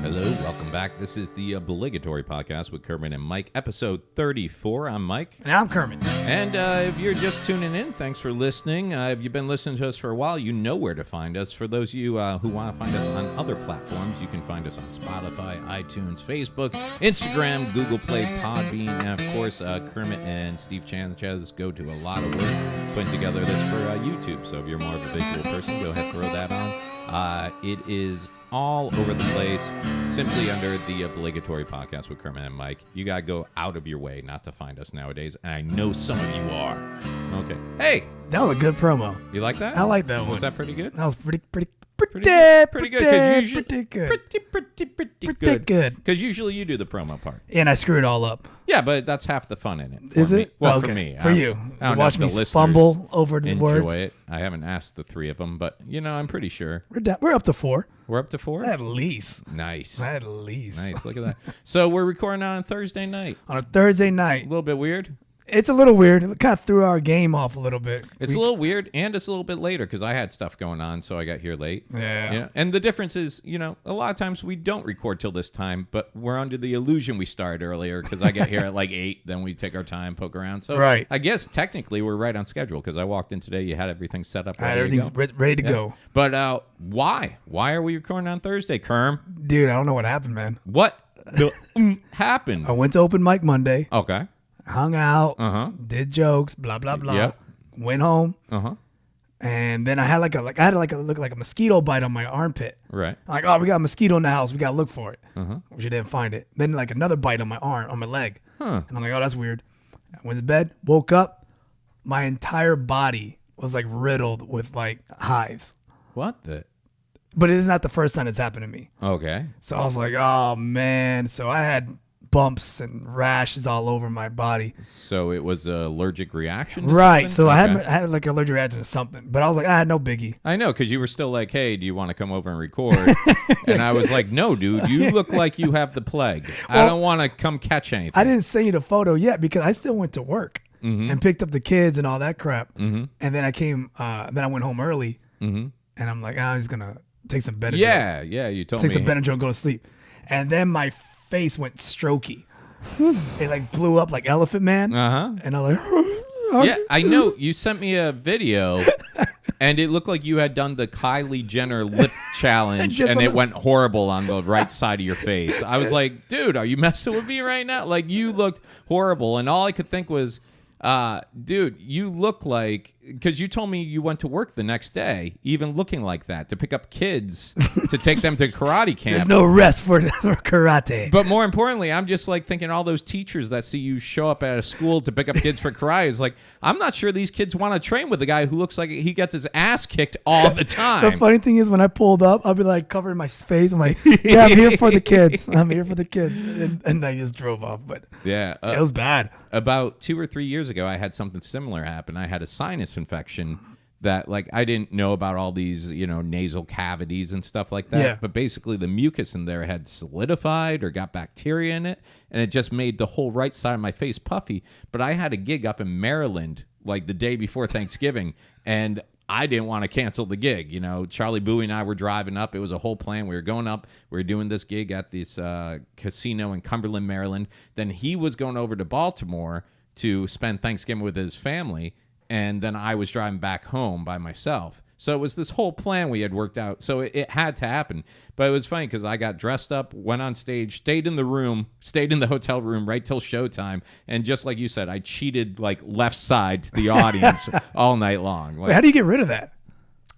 Hello, welcome back. This is the Obligatory podcast with Kermit and Myke, episode 34. I'm Myke. And I'm Kermit. And if you're just tuning in, thanks for listening. If you've been listening to us for a while, you know where to find us. For those of you who want to find us on other platforms, you can find us on Spotify, iTunes, Facebook, Instagram, Google Play, Podbean, and of course, Kermit and Steve Sanchez go to a lot of work putting together this for YouTube. So if you're more of a visual person, go ahead and throw that on. It is all over the place, simply under the Obligatory podcast with Kermit and Myke. You got to go out of your way not to find us nowadays, and I know some of you are. Okay. Hey! That was a good promo. You like that? I like that one. Was that pretty good? That was pretty good. Pretty good. Pretty good. Because usually you do the promo part. And I screwed it all up. Yeah, but that's half the fun in it. Is me. it? Well, okay. for me. For you. I don't watch know me if the fumble over the enjoy words. it. I haven't asked the three of them, but, I'm pretty sure. We're up to 4. We're up to 4? At least. Nice. At least. Nice. Look at that. So we're recording on a Thursday night. On a Thursday A night. little bit weird. It's a little weird. It kind of threw our game off a little bit. It's a little weird, and it's a little bit later because I had stuff going on, so I got here late. Yeah. And the difference is, a lot of times we don't record till this time, but we're under the illusion we started earlier because I get here at like 8, then we take our time, poke around. So right. I guess technically we're right on schedule because I walked in today, you had everything set up. I had everything's ready to go. But why? Why are we recording on Thursday, Kerm? Dude, I don't know what happened, man. What happened? I went to open mic Monday. Okay. Hung out, did jokes, blah blah blah. Yep. Went home, and then I had like a mosquito bite on my armpit. Right. I'm like, oh, we got a mosquito in the house. We gotta look for it. Which I didn't find it. Then like another bite on my arm, on my leg. And I'm like, oh, that's weird. I went to bed, woke up, my entire body was like riddled with like hives. What the? But it is not the first time it's happened to me. Okay. So I was like, oh man. So I had bumps and rashes all over my body. So it was an allergic reaction? Right. Something? So Okay. I had like an allergic reaction to something. But I was like, no biggie. I know, because you were still like, hey, do you want to come over and record? And I was like, no, dude, you look like you have the plague. I don't want to come catch anything. I didn't send you the photo yet because I still went to work and picked up the kids and all that crap. And then I came, then I went home early. And I'm like, I'm just going to take some Benadryl. Yeah, you told me. Take some Benadryl and go to sleep. And then my face went strokey. It like blew up like Elephant Man. And I was like, yeah, I know. You sent me a video, and it looked like you had done the Kylie Jenner lip challenge, and it went horrible on the right side of your face. I was like, dude, are you messing with me right now? Like, you looked horrible, and all I could think was, dude, you look like, because you told me you went to work the next day, even looking like that, to pick up kids to take them to karate camp. There's no rest for karate. But more importantly, I'm just like thinking all those teachers that see you show up at a school to pick up kids for karate is like, I'm not sure these kids want to train with a guy who looks like he gets his ass kicked all the time. The funny thing is when I pulled up, I'll be like covering my face. I'm like, yeah, I'm here for the kids. I'm here for the kids. And I just drove off. But yeah, it was bad. About 2 or 3 years ago, I had something similar happen. I had a sinus infection that, like, I didn't know about all these, nasal cavities and stuff like that. Yeah. But basically, the mucus in there had solidified or got bacteria in it, and it just made the whole right side of my face puffy. But I had a gig up in Maryland, like, the day before Thanksgiving, and I didn't want to cancel the gig. Charlie Bowie and I were driving up. It was a whole plan. We were going up. We were doing this gig at this casino in Cumberland, Maryland. Then he was going over to Baltimore to spend Thanksgiving with his family. And then I was driving back home by myself. So it was this whole plan we had worked out. So it had to happen. But it was funny because I got dressed up, went on stage, stayed in the hotel room right till showtime. And just like you said, I cheated like left side to the audience all night long. Like, wait, how do you get rid of that?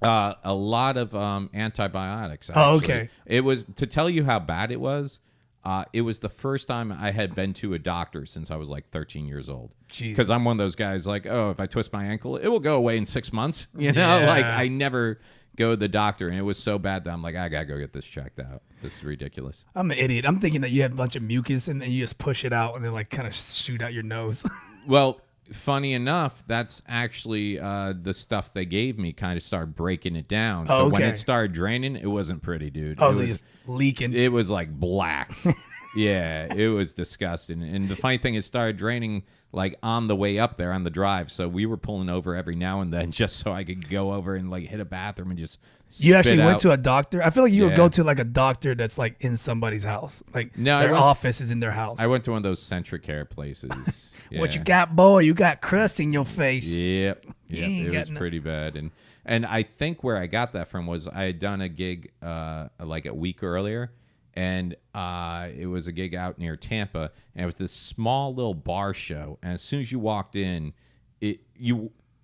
A lot of antibiotics. Actually. Oh, okay. It was, to tell you how bad it was the first time I had been to a doctor since I was like 13 years old. Because I'm one of those guys like, oh, if I twist my ankle, it will go away in 6 months. Like I never go to the doctor. And it was so bad that I'm like, I got to go get this checked out. This is ridiculous. I'm an idiot. I'm thinking that you have a bunch of mucus and then you just push it out and then like kind of shoot out your nose. Well, funny enough, that's actually the stuff they gave me kind of started breaking it down. So when it started draining, it wasn't pretty, dude. Oh, it was just leaking. It was like black. Yeah, it was disgusting. And the funny thing is, it started draining like on the way up there on the drive. So we were pulling over every now and then just so I could go over and like hit a bathroom and just You actually went out. to a doctor? I feel like you would Yeah. go to like a doctor that's like in somebody's house. Like No, I their went- office is in their house. I went to one of those Centric Care places. What you Yeah. got, boy? You got crust in your face. Yep. You Yep. ain't It got was no- pretty bad. And I think where I got that from was I had done a gig like a week earlier, and it was a gig out near Tampa, and it was this small little bar show. And as soon as you walked in,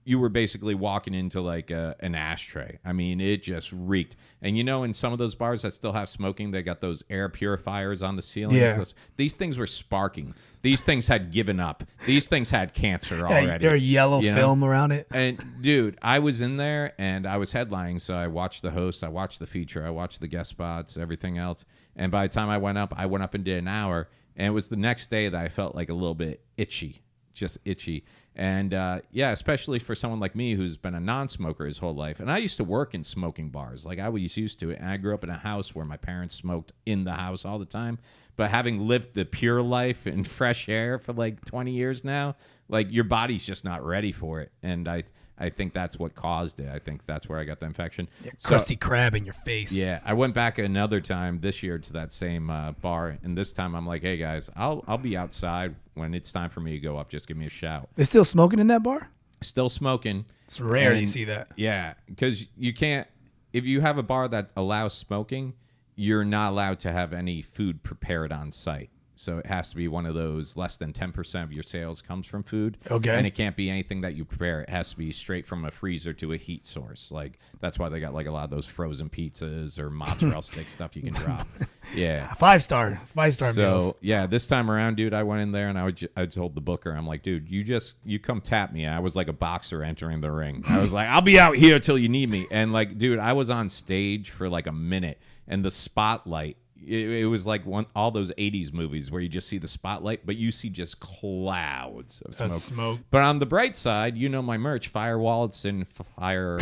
you were basically walking into like an ashtray. I mean, it just reeked. And you know, in some of those bars that still have smoking, they got those air purifiers on the ceiling. Yeah. These things were sparking. These things had given up. These things had cancer Yeah, already. there's yellow you know? film around it. And dude, I was in there and I was headlining, so I watched the host, I watched the feature, I watched the guest spots, everything else. And by the time I went up and did an hour, and it was the next day that I felt like a little bit itchy, just itchy. And yeah, especially for someone like me who's been a non-smoker his whole life. And I used to work in smoking bars, like I was used to it. And I grew up in a house where my parents smoked in the house all the time. But having lived the pure life and fresh air for like 20 years now, like your body's just not ready for it. And I think that's what caused it. I think that's where I got the infection. Crusty crab in your face. Yeah, I went back another time this year to that same bar, and this time I'm like, hey guys, I'll be outside when it's time for me to go up. Just give me a shout. They still smoking in that bar? Still smoking. It's rare you And- see that. Yeah, because you can't. If you have a bar that allows smoking, you're not allowed to have any food prepared on site. So it has to be one of those less than 10% of your sales comes from food. Okay. And it can't be anything that you prepare. It has to be straight from a freezer to a heat source. Like that's why they got like a lot of those frozen pizzas or mozzarella stick stuff you can drop. Yeah. 5-star meals. So yeah, this time around, dude, I went in there and I told the booker, I'm like, dude, you come tap me. I was like a boxer entering the ring. I was like, I'll be out here till you need me. And like, dude, I was on stage for like a minute, and the spotlight. It was like all those 80s movies where you just see the spotlight, but you see just clouds of smoke. But on the bright side, you know my merch, fire wallets and fire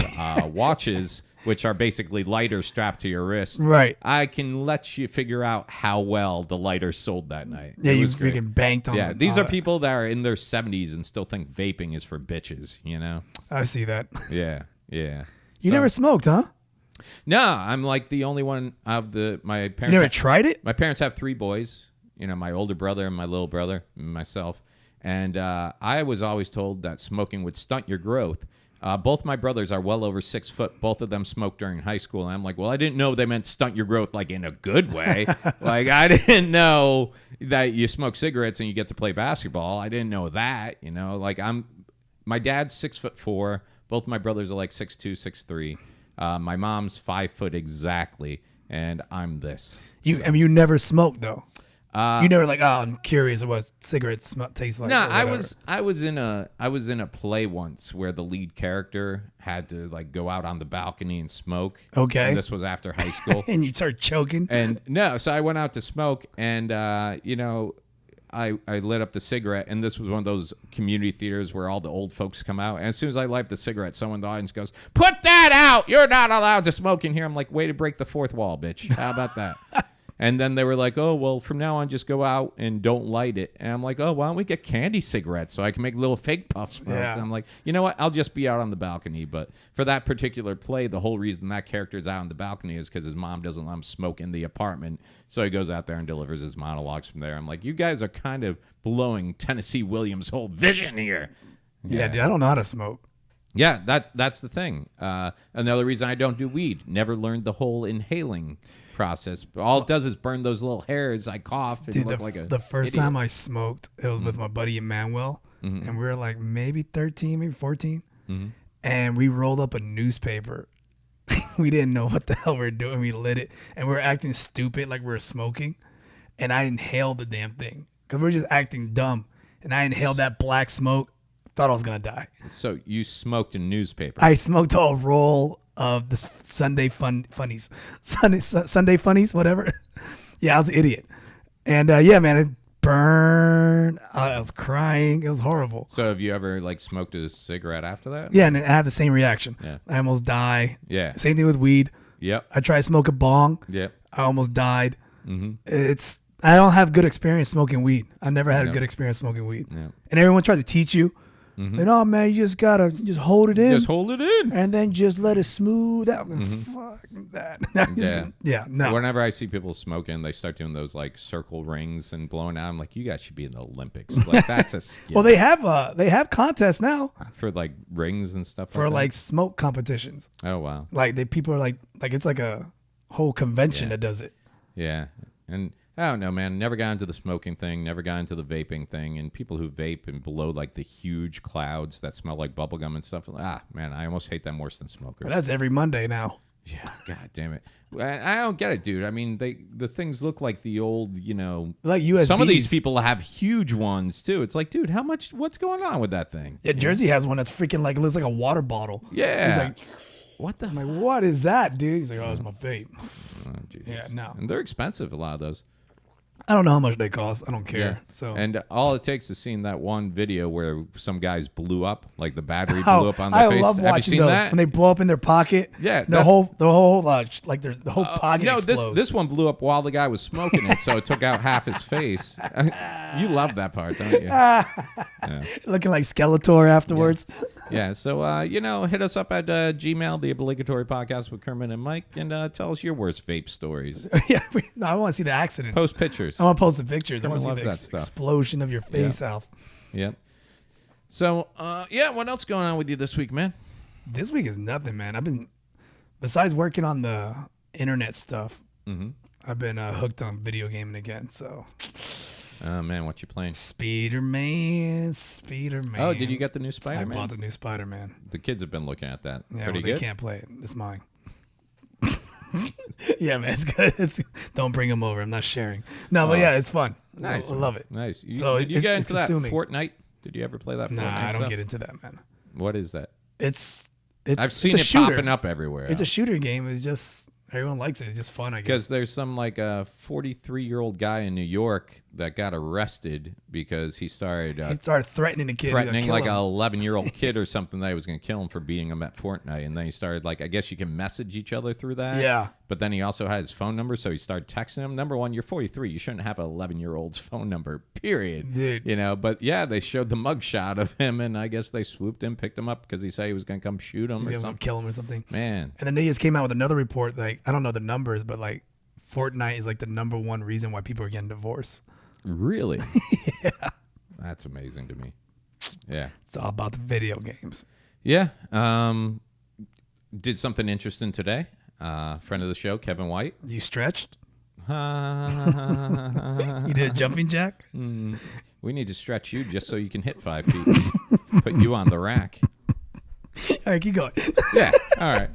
watches, which are basically lighters strapped to your wrist. Right. I can let you figure out how well the lighter sold that night. Yeah, It you was great. freaking banked on Yeah, these are people that are in their 70s and still think vaping is for bitches, you know? I see that. Yeah, yeah. You So- never smoked, huh? No, I'm like the only one of my parents. You never tried it? My parents have 3 boys. You know, my older brother and my little brother and myself. And I was always told that smoking would stunt your growth. Both my brothers are well over 6 foot. Both of them smoked during high school. And I'm like, well, I didn't know they meant stunt your growth like in a good way. Like, I didn't know that you smoke cigarettes and you get to play basketball. I didn't know that, you know. Like, my dad's 6'4". Both my brothers are like 6'2", 6'3". My mom's 5 foot exactly, and I'm this. I mean, you never smoked though. You never like, oh, I'm curious what cigarettes taste like. No, or whatever. I was in a play once where the lead character had to like go out on the balcony and smoke. Okay. And this was after high school. And you start choking. And no, so I went out to smoke, and you know, I lit up the cigarette, and this was one of those community theaters where all the old folks come out. And as soon as I light the cigarette, someone in the audience goes, "Put that out! You're not allowed to smoke in here." I'm like, way to break the fourth wall, bitch. How about that? And then they were like, oh, well, from now on, just go out and don't light it. And I'm like, oh, why don't we get candy cigarettes so I can make little fake puff smokes? Yeah. And I'm like, you know what? I'll just be out on the balcony. But for that particular play, the whole reason that character is out on the balcony is because his mom doesn't let him smoke in the apartment. So he goes out there and delivers his monologues from there. I'm like, you guys are kind of blowing Tennessee Williams' whole vision here. Yeah, dude, I don't know how to smoke. Yeah, that's the thing. Another reason I don't do weed. Never learned the whole inhaling process. All it does is burn those little hairs. I cough and Dude, look like a the first idiot. time I smoked, it was with my buddy Emmanuel, and we were like maybe 13, maybe 14, and we rolled up a newspaper. We didn't know what the hell we were doing. We lit it, and we were acting stupid like we were smoking, and I inhaled the damn thing because we were just acting dumb, and I inhaled that black smoke. Thought I was gonna die. So you smoked a newspaper. I smoked a roll of the Sunday funnies, Sunday funnies, whatever. Yeah, I was an idiot, and yeah, man, it burned. I was crying. It was horrible. So have you ever like smoked a cigarette after that? Yeah, and I had the same reaction. Yeah. I almost die. Yeah. Same thing with weed. Yep. I tried to smoke a bong. Yep. I almost died. I don't have good experience smoking weed. I never had a good experience smoking weed. Yeah. And everyone tries to teach you And oh man, you just gotta just hold it in. Just hold it in. And then just let it smooth out. Fuck that. No. Whenever I see people smoking, they start doing those like circle rings and blowing out. I'm like, you guys should be in the Olympics. Like that's a skill. Well, they have contests now for like rings and stuff. For like like smoke competitions. Oh wow. Like people are like it's like a whole convention that does it. Yeah, and I don't know, man. Never got into the smoking thing. Never got into the vaping thing. And people who vape and blow like the huge clouds that smell like bubblegum and stuff. Man, I almost hate them worse than smokers. Well, that's every Monday now. Yeah, god damn it. I don't get it, dude. I mean, the things look like the old, like USBs. Some of these people have huge ones too. It's like, dude, what's going on with that thing? Yeah, Jersey has one that's freaking like looks like a water bottle. Yeah. He's like, what the? I'm like, what is that, dude? He's like, oh, it's my vape. Oh, Jesus. Yeah, no. And they're expensive, a lot of those. I don't know how much they cost. I don't care. Yeah. So and all it takes is seeing that one video where some guys blew up, like the battery blew up on their face. I love Have you watching seen those that? when they blow up in their pocket. Yeah, the whole like the whole pocket. No, explodes. this one blew up while the guy was smoking it, so it took out half his face. You love that part, don't you? Yeah. Looking like Skeletor afterwards. Yeah, so hit us up at Gmail, the Obligatory Podcast with Kermit and Myke, and tell us your worst vape stories. Yeah, no, I want to see the accidents. Post pictures. I want to post the pictures. I want to see Kermit the loves that stuff. explosion of your face out. Yep. So, what else going on with you this week, man? This week is nothing, man. I've been, besides working on the internet stuff, I've been hooked on video gaming again. So, oh man, what you playing? Spider-Man. Oh, did you get the new Spider-Man? I bought the new Spider-Man. The kids have been looking at that. Yeah, Pretty they good. can't play it. It's mine. Yeah, man, it's good. Don't bring them over. I'm not sharing. No, but yeah, it's fun. Nice. I love it. Nice. So did you get into that consuming. Fortnite? Did you ever play that Fortnite? Nah, I don't stuff? get into that, man. What is that? It's I've seen it's a it shooter. popping up everywhere. It's a shooter game. It's just everyone likes it. It's just fun, I guess. Because there's some like a 43-year-old guy in New York that got arrested because he started threatening a kid. threatening like a a 11-year-old kid or something that he was going to kill him for beating him at Fortnite. And then he started like, I guess you can message each other through that. Yeah. But then he also had his phone number, so he started texting him. Number one, you're 43. You shouldn't have an 11-year-old's phone number, period. Dude. But yeah, they showed the mugshot of him, and I guess they swooped him, picked him up because he said he was going to come shoot him or something. Kill him or something. Man. And then they just came out with another report. Like, I don't know the numbers, but like Fortnite is like the number one reason why people are getting divorced. Really? Yeah. That's amazing to me. Yeah. It's all about the video games. Yeah. Did something interesting today. Friend of the show, Kevin White. You stretched? You You did a jumping jack? We need to stretch you just so you can hit 5 feet. Put you on the rack. All right, keep going. Yeah. All right.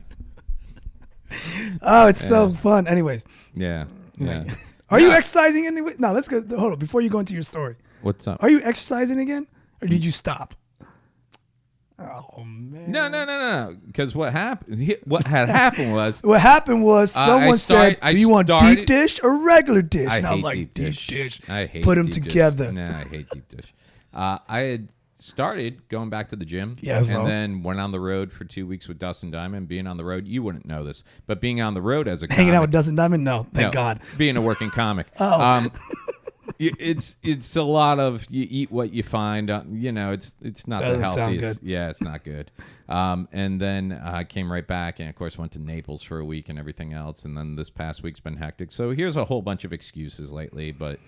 Oh, it's so fun. Anyways. Yeah. Yeah. Are you exercising anyway? No, let's go. Hold on. Before you go into your story. What's up? Are you exercising again? Or did you stop? Oh, man. No. Because what happened? What had happened was. What happened was someone said, "Do you want deep dish or regular dish?" And I was like, "Deep dish." I hate Put them deep dish. together. No, I hate deep dish. I had started going back to the gym, Yeah, and then went on the road for 2 weeks with Dustin Diamond. Being on the road, you wouldn't know this, but being on the road as a hanging comic, out with Dustin Diamond. No, thank God. Being a working comic. It's a lot of you eat what you find. It's not the Doesn't sound healthiest. good. Yeah, it's not good. And then I came right back, and of course went to Naples for a week and everything else. And then this past week's been hectic. So here's a whole bunch of excuses lately. But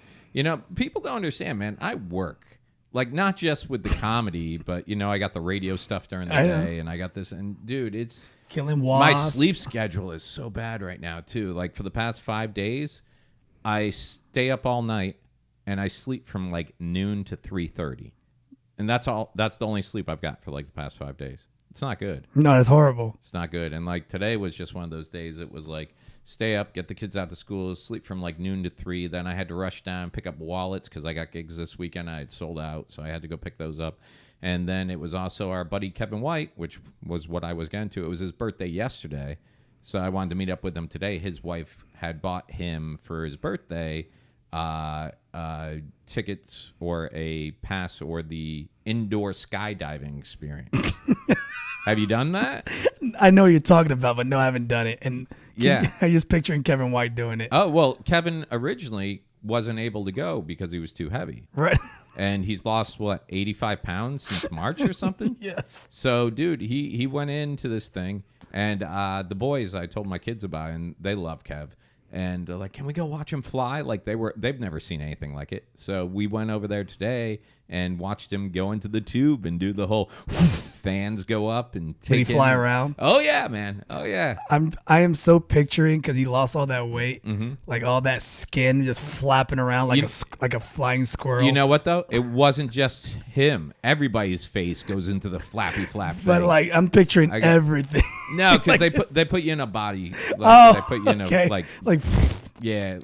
people don't understand, man. I work. Like, not just with the comedy, but, I got the radio stuff during the day, and I got this. And, dude, it's... Killing my wasps. sleep schedule is so bad right now, too. Like, for the past 5 days, I stay up all night, and I sleep from, like, noon to 3:30. And that's all. That's the only sleep I've got for, like, the past 5 days. It's not good. No, that's horrible. It's not good. And, like, today was just one of those days. It was, like... Stay up, get the kids out to school, sleep from like noon to 3. Then I had to rush down, pick up wallets because I got gigs this weekend. I had sold out, so I had to go pick those up. And then it was also our buddy Kevin White, which was what I was getting to. It was his birthday yesterday, so I wanted to meet up with him today. His wife had bought him for his birthday tickets or a pass or the indoor skydiving experience. Have you done that? I know what you're talking about, but no, I haven't done it. And yeah, I'm just picturing Kevin White doing it. Oh, well, Kevin originally wasn't able to go because he was too heavy. Right. and he's lost what 85 pounds since March or something. Yes. So, dude, he went into this thing, and the boys, I told my kids about it, and they love Kev. And they're like, can we go watch him fly? Like they've never seen anything like it. So we went over there today and watched him go into the tube and do the whole fans go up and take. Did he fly around? Oh yeah, man. Oh yeah. I am so picturing because he lost all that weight, like all that skin just flapping around like a flying squirrel. You know what though? It wasn't just him. Everybody's face goes into the flappy flap thing. But like I'm picturing everything. No, because they put you in a body. Like, they put you in a okay. like yeah.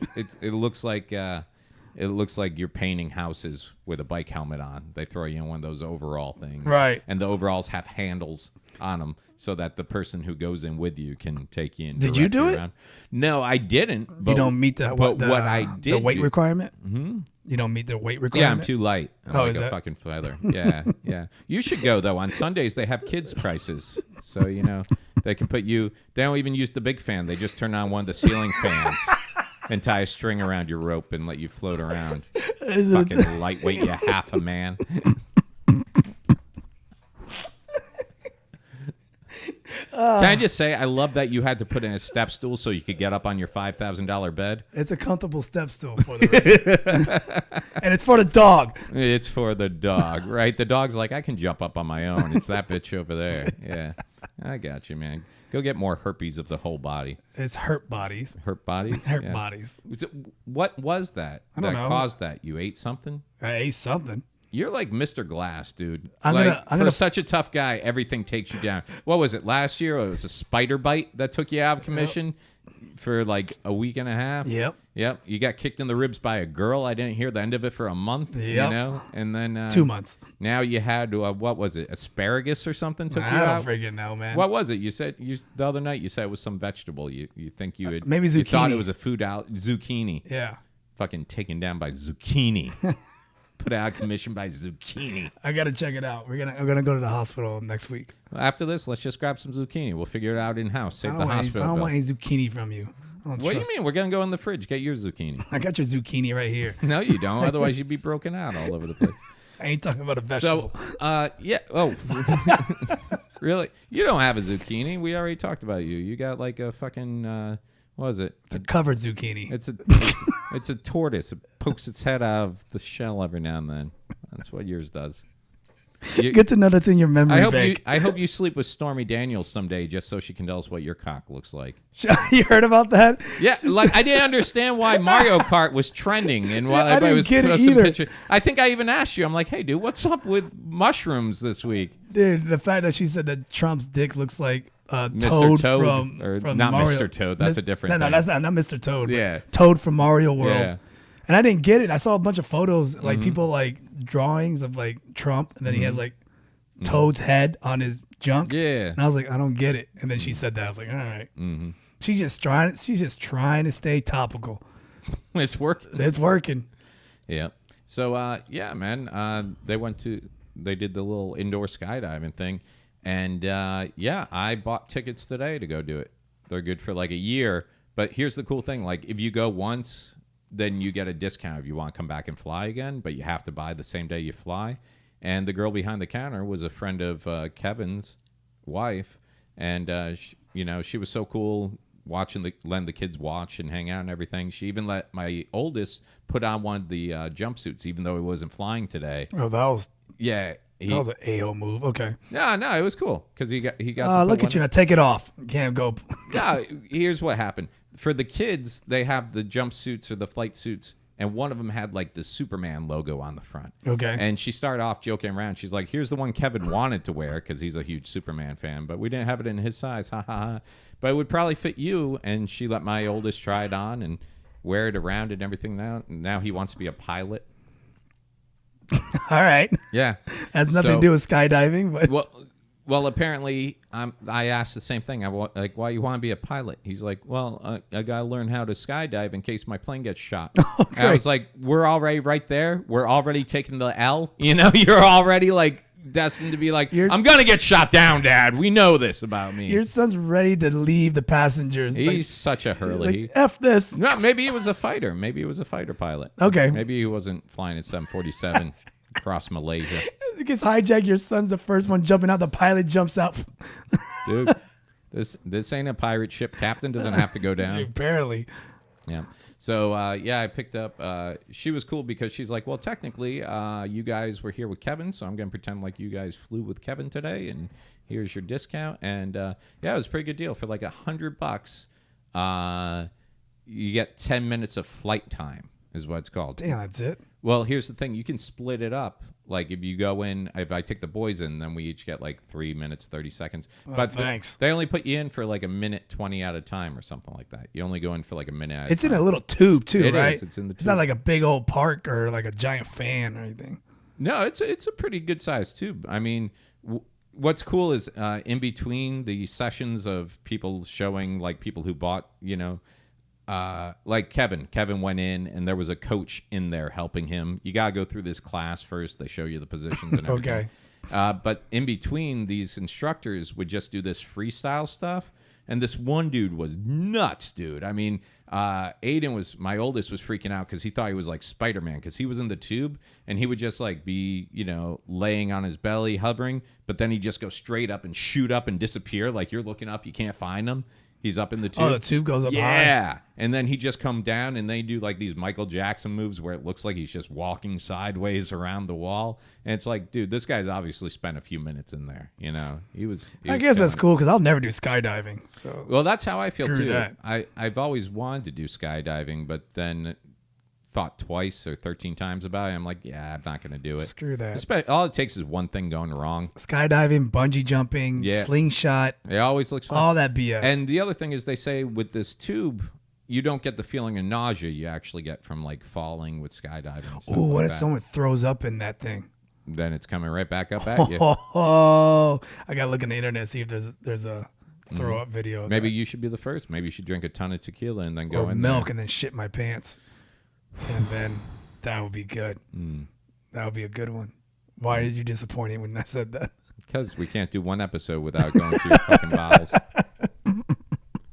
It looks like you're painting houses with a bike helmet on. They throw you in one of those overall things, right? And the overalls have handles on them so that the person who goes in with you can take you in. Did you do it? Around. No, I didn't. But, you don't meet the what I did the weight do, requirement. Mm-hmm. You don't meet the weight requirement. Yeah, I'm too light. I'm like is a that? fucking feather. Yeah, yeah. You should go though. On Sundays they have kids prices, so you know they can put you. They don't even use the big fan. They just turn on one of the ceiling fans and tie a string around your rope and let you float around. Fucking lightweight, you half a man. Can I just say, I love that you had to put in a step stool so you could get up on your $5,000 bed. It's a comfortable step stool for the record. And it's for the dog. It's for the dog, right? The dog's like, I can jump up on my own. It's that bitch over there. Yeah, I got you, man. Go get more herpes of the whole body. It's hurt bodies. Hurt bodies? Hurt bodies. What was that? I don't know. Caused that? You ate something? I ate something. You're like Mr. Glass, dude. I'm gonna for such a tough guy, everything takes you down. What was it, last year? It was a spider bite that took you out of commission for like a week and a half. Yep. You got kicked in the ribs by a girl. I didn't hear the end of it for a month. Yep. You know? And then 2 months. Now you had what was it? Asparagus or something took you I out? don't freaking know, man. What was it? You said the other night you said it was some vegetable. You think you had maybe zucchini. You thought it was a food out zucchini. Yeah. Fucking taken down by zucchini. Put out of commission by zucchini. I gotta check it out. I'm gonna go to the hospital next week. After this, let's just grab some zucchini. We'll figure it out in house. Save the hospital. I don't bill. want any zucchini from you. What do you mean? We're gonna go in the fridge. Get your zucchini. I got your zucchini right here. No, you don't. Otherwise, you'd be broken out all over the place. I ain't talking about a vegetable. So, yeah. Oh, really? You don't have a zucchini. We already talked about you. You got like a fucking. What is it? It's a covered zucchini. It's a tortoise. It pokes its head out of the shell every now and then. That's what yours does. Good to know that's in your memory bank. I hope you sleep with Stormy Daniels someday, just so she can tell us what your cock looks like. You heard about that? Yeah, like I didn't understand why Mario Kart was trending and why everybody was posting pictures. I think I even asked you. I'm like, hey, dude, what's up with mushrooms this week? Dude, the fact that she said that Trump's dick looks like Mr. Toad from not Mario. Mr. Toad. That's a different. No, thing. that's not Mr. Toad. Yeah, Toad from Mario World. Yeah. And I didn't get it. I saw a bunch of photos, like people like drawings of like Trump, and then he has like Toad's head on his junk. Yeah. And I was like, I don't get it. And then she said that. I was like, all right. She's just trying to stay topical. It's working. It's working. Yeah. So yeah, man. They did the little indoor skydiving thing, and yeah, I bought tickets today to go do it. They're good for like a year. But here's the cool thing: like if you go once, then you get a discount if you want to come back and fly again. But you have to buy the same day you fly. And the girl behind the counter was a friend of Kevin's wife, and she was so cool letting the kids watch and hang out and everything. She even let my oldest put on one of the jumpsuits, even though he wasn't flying today. Oh, that was that was an a-hole move. Okay. No, it was cool because he got. Look at you now. Take it off. You can't go. No, here's what happened for the kids. They have the jumpsuits or the flight suits. And one of them had like the Superman logo on the front. Okay. And she started off joking around. She's like, here's the one Kevin wanted to wear because he's a huge Superman fan. But we didn't have it in his size. Ha, ha, ha. But it would probably fit you. And she let my oldest try it on and wear it around and everything now he wants to be a pilot. All right. Yeah. Has nothing to do with skydiving. But Well, apparently, I asked the same thing. Why you want to be a pilot? He's like, well, I got to learn how to skydive in case my plane gets shot. Oh, and I was like, we're already right there. We're already taking the L. You're already like destined to be like, I'm going to get shot down, Dad. We know this about me. Your son's ready to leave the passengers. He's such a hurley. Like, F this. No, maybe he was a fighter. Maybe he was a fighter pilot. Okay. Maybe he wasn't flying at 747. across Malaysia. It gets hijacked. Your son's the first one jumping out. The pilot jumps out. Dude, this ain't a pirate ship. Captain doesn't have to go down. Apparently. Yeah. So, I picked up. She was cool because she's like, well, technically, you guys were here with Kevin, so I'm going to pretend like you guys flew with Kevin today, and here's your discount. And, it was a pretty good deal. For like $100, you get 10 minutes of flight time is what it's called. Damn, that's it? Well, here's the thing. You can split it up. Like if you go in, if I take the boys in, then we each get like 3 minutes, 30 seconds. But thanks. They only put you in for like a minute 20 at a time or something like that. You only go in for like a minute at a time. It's in a little tube too, It right? is. It's in the tube. It's not like a big old park or like a giant fan or anything. No, it's a pretty good sized tube. I mean, what's cool is in between the sessions of people showing like people who bought, like Kevin went in and there was a coach in there helping him. You got to go through this class first. They show you the positions and everything. Okay. But in between, these instructors would just do this freestyle stuff. And this one dude was nuts, dude. I mean, Aiden my oldest was freaking out because he thought he was like Spider-Man because he was in the tube and he would just like be, laying on his belly, hovering. But then he'd just go straight up and shoot up and disappear. Like you're looking up, you can't find him. He's up in the tube. Oh, the tube goes up high. Yeah. And then he just come down and they do like these Michael Jackson moves where it looks like he's just walking sideways around the wall. And it's like, dude, this guy's obviously spent a few minutes in there. I guess that's cool because I'll never do skydiving. So well, that's how I feel too. That. I've always wanted to do skydiving, but then thought twice or 13 times about it. I'm like, yeah, I'm not going to do it. Screw that. All it takes is one thing going wrong. Skydiving, bungee jumping, slingshot. It always looks fun. All that BS. And the other thing is they say with this tube, you don't get the feeling of nausea you actually get from like falling with skydiving. Oh, what if someone throws up in that thing? Then it's coming right back up at you. Oh, I got to look on the internet, see if there's a throw up video. Maybe you should be the first. Maybe you should drink a ton of tequila and then go or in milk there. And then shit my pants. And then that would be good. That would be a good one. Why did you disappoint me when I said that? Because we can't do one episode without going through fucking bottles.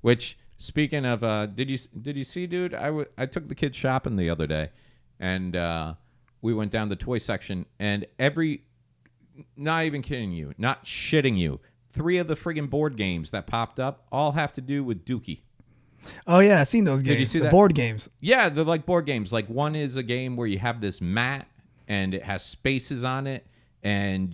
Which, speaking of, did you see, dude? I took the kids shopping the other day, and we went down the toy section, and not even kidding you, not shitting you, 3 of the friggin' board games that popped up all have to do with Dookie. Oh, yeah, I've seen those games. Did you see the that? Board games. Yeah, they're like board games. Like one is a game where you have this mat and it has spaces on it, and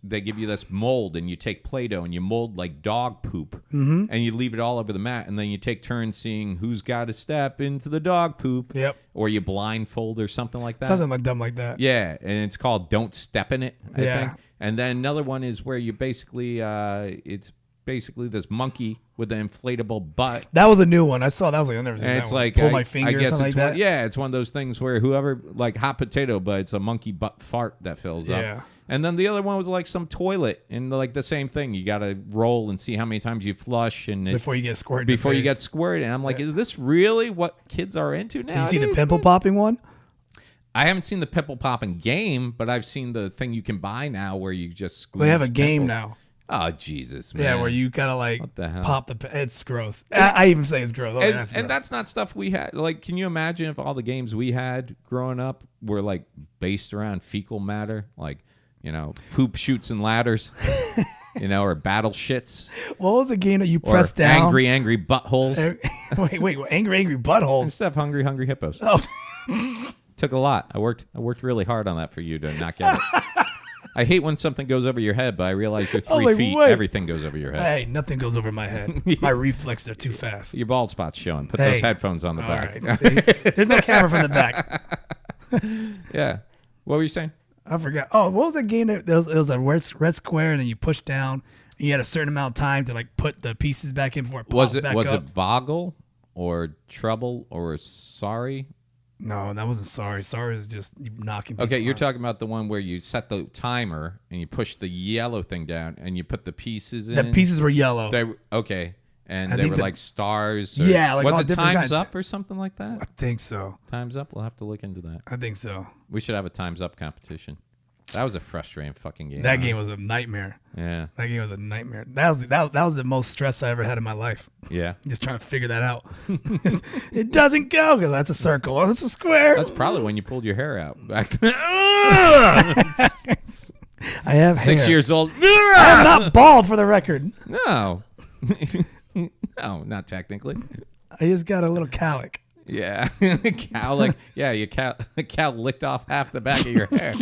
they give you this mold, and you take Play-Doh and you mold like dog poop, and you leave it all over the mat, and then you take turns seeing who's got to step into the dog poop. Yep. Or you blindfold or something like that. Something like dumb like that. Yeah, and it's called Don't Step in It, I think. Yeah. And then another one is where you basically, it's basically this monkey with an inflatable butt. That was a new one. I saw that. I was like, I've never seen And that it's one. like, Pull my finger or something like that. Yeah, it's one of those things where whoever, like hot potato, but it's a monkey butt fart that fills up. Yeah. And then the other one was like some toilet, and like the same thing. You got to roll and see how many times you flush, and before you get squirted. Before you get squirted, and I'm like, is this really what kids are into now? Did you see the pimple popping one? I haven't seen the pimple popping game, but I've seen the thing you can buy now where you just squeeze. They have a game pimples. now. Oh, Jesus, man. Yeah, where you gotta like What the hell? pop the. It's gross. I even say it's gross. Oh, And, that's and gross. that's not stuff we had. Like, can you imagine if all the games we had growing up were like based around fecal matter, like poop chutes and ladders, or battle shits, What was the game that you or pressed down? angry buttholes, Wait, angry buttholes. instead of hungry hippos. Oh. Took a lot. I worked really hard on that for you to not get it. I hate when something goes over your head, but I realize you're 3 feet. wait. Everything goes over your head. Hey, nothing goes over my head. My reflexes are too fast. Your bald spot's showing. Put those headphones on the All back. right. See? There's no camera from the back. Yeah. What were you saying? I forgot. Oh, what was that game? It was a red square, and then you push down. And you had a certain amount of time to like put the pieces back in before it pops back up. Was it Boggle or Trouble or Sorry? No, that wasn't Sorry. Sorry is just knocking people Okay, you're out. talking about the one where you set the timer and you push the yellow thing down and you put the pieces in. The pieces were yellow. Okay. And I they think were like stars. Or, Yeah, like was all it different Time's kinds. Up or something like that? I think so. Time's Up? We'll have to look into that. I think so. We should have a Time's Up competition. That was a frustrating fucking game. That game was a nightmare. Yeah. That game was a nightmare. That was the most stress I ever had in my life. Yeah. Just trying to figure that out. It doesn't go because that's a circle. Oh, that's a square. That's probably when you pulled your hair out. Back. I have 6 hair. years old. I'm not bald, for the record. No. No, not technically. I just got a little cowlick. Yeah. Cowlick. Yeah, cow licked off half the back of your hair.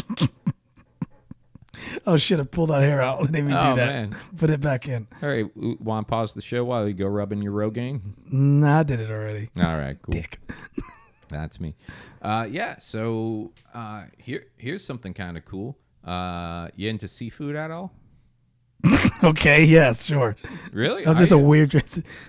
Oh shit! I pulled that hair out. Let me do that. Man. Put it back in. All right, want to pause the show while you go rubbing your Rogaine? Nah, I did it already. All right, cool. Dick. That's me. Yeah. So here's something kind of cool. You into seafood at all? Okay. Yes. Sure. Really? That was just a weird.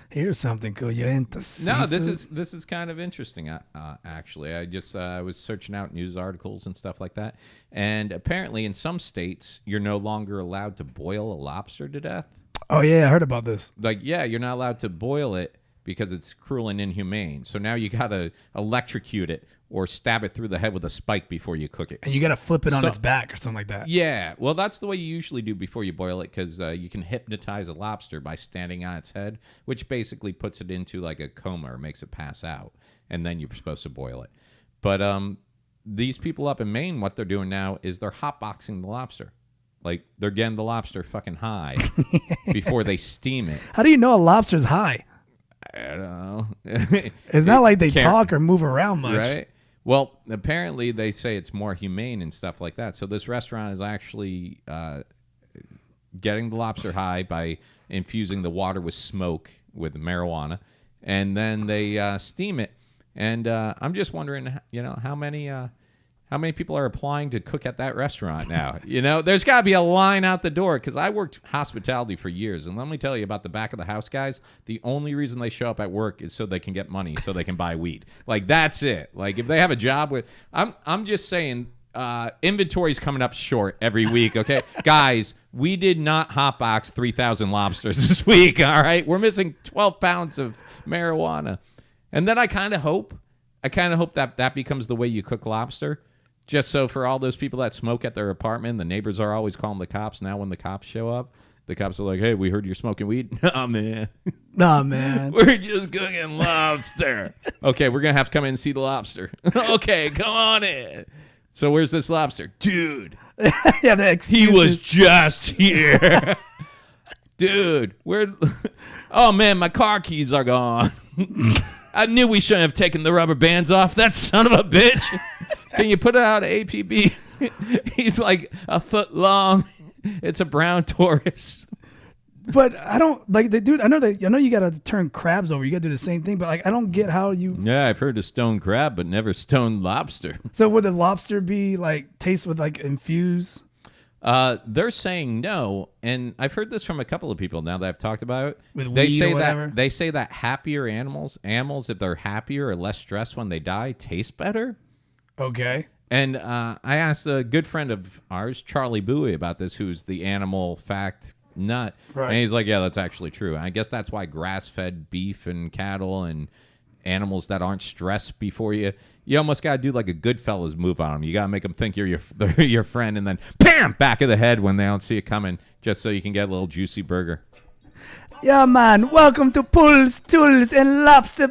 Here's something cool. You're into seafood? No, this is kind of interesting. Actually, I just was searching out news articles and stuff like that, and apparently in some states you're no longer allowed to boil a lobster to death. Oh yeah, I heard about this. Like, yeah, you're not allowed to boil it because it's cruel and inhumane. So now you gotta electrocute it or stab it through the head with a spike before you cook it. And you got to flip it on its back or something like that. Yeah, well, that's the way you usually do before you boil it, because you can hypnotize a lobster by standing on its head, which basically puts it into like a coma or makes it pass out, and then you're supposed to boil it. But these people up in Maine, what they're doing now is they're hotboxing the lobster. Like, they're getting the lobster fucking high before they steam it. How do you know a lobster's high? I don't know. It's not like they talk or move around much. Right? Well, apparently they say it's more humane and stuff like that. So this restaurant is actually getting the lobster high by infusing the water with smoke with marijuana, and then they steam it. And I'm just wondering, how many people are applying to cook at that restaurant now? There's got to be a line out the door, because I worked hospitality for years, and let me tell you about the back of the house guys. The only reason they show up at work is so they can get money, so they can buy weed. Like, that's it. Like, if they have a job with, I'm just saying, inventory's coming up short every week. Okay, guys, we did not hotbox 3,000 lobsters this week. All right, we're missing 12 pounds of marijuana, and then I kind of hope that becomes the way you cook lobster. Just so for all those people that smoke at their apartment, the neighbors are always calling the cops. Now when the cops show up, the cops are like, "Hey, we heard you're smoking weed." Nah, man. Nah, man. We're just cooking lobster. Okay, we're going to have to come in and see the lobster. Okay, come on in. So where's this lobster? Dude. Yeah, the excuses. He was just here. Dude, oh, man, my car keys are gone. I knew we shouldn't have taken the rubber bands off. That son of a bitch. Can you put it out of APB? He's like a foot long. It's a brown Taurus. But I don't like the dude. I know you gotta turn crabs over. You gotta do the same thing. But like, I don't get how you. Yeah, I've heard of stoned crab, but never stoned lobster. So would the lobster be like taste with like infuse? They're saying no, and I've heard this from a couple of people now that I've talked about it. With they weed say or whatever? they say that happier animals if they're happier or less stressed when they die, taste better. Okay. And I asked a good friend of ours, Charlie Bowie, about this, who's the animal fact nut. Right. And he's like, yeah, that's actually true. And I guess that's why grass-fed beef and cattle and animals that aren't stressed before you almost got to do like a Goodfellas move on them. You got to make them think you're your friend, and then bam, back of the head when they don't see it coming, just so you can get a little juicy burger. Yeah, man. Welcome to Pulls, Tools, and Lobster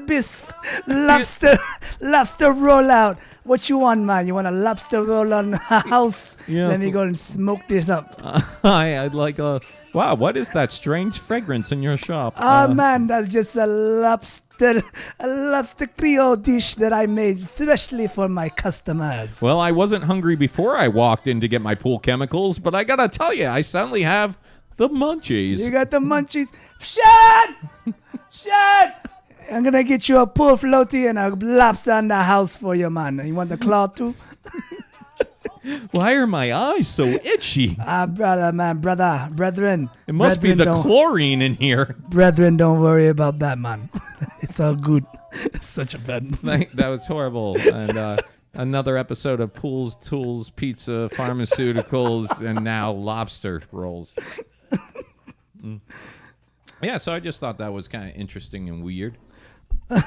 Lobster rollout. What you want, man? You want a lobster roll on house? Yeah. Let me go and smoke this up. I'd like wow, what is that strange fragrance in your shop? Man, that's just a lobster Creole dish that I made especially for my customers. Well, I wasn't hungry before I walked in to get my pool chemicals, but I gotta tell you, I suddenly have the munchies. You got the munchies. Shut! I'm gonna get you a pool floaty and a lobster in the house for you, man. You want the claw too? Why are my eyes so itchy? Brethren. It must be the chlorine in here. Brethren, don't worry about that, man. It's all good. It's such a bad. That was horrible. And another episode of Pools, Tools, Pizza, Pharmaceuticals, and now Lobster Rolls. Yeah, so I just thought that was kind of interesting and weird. A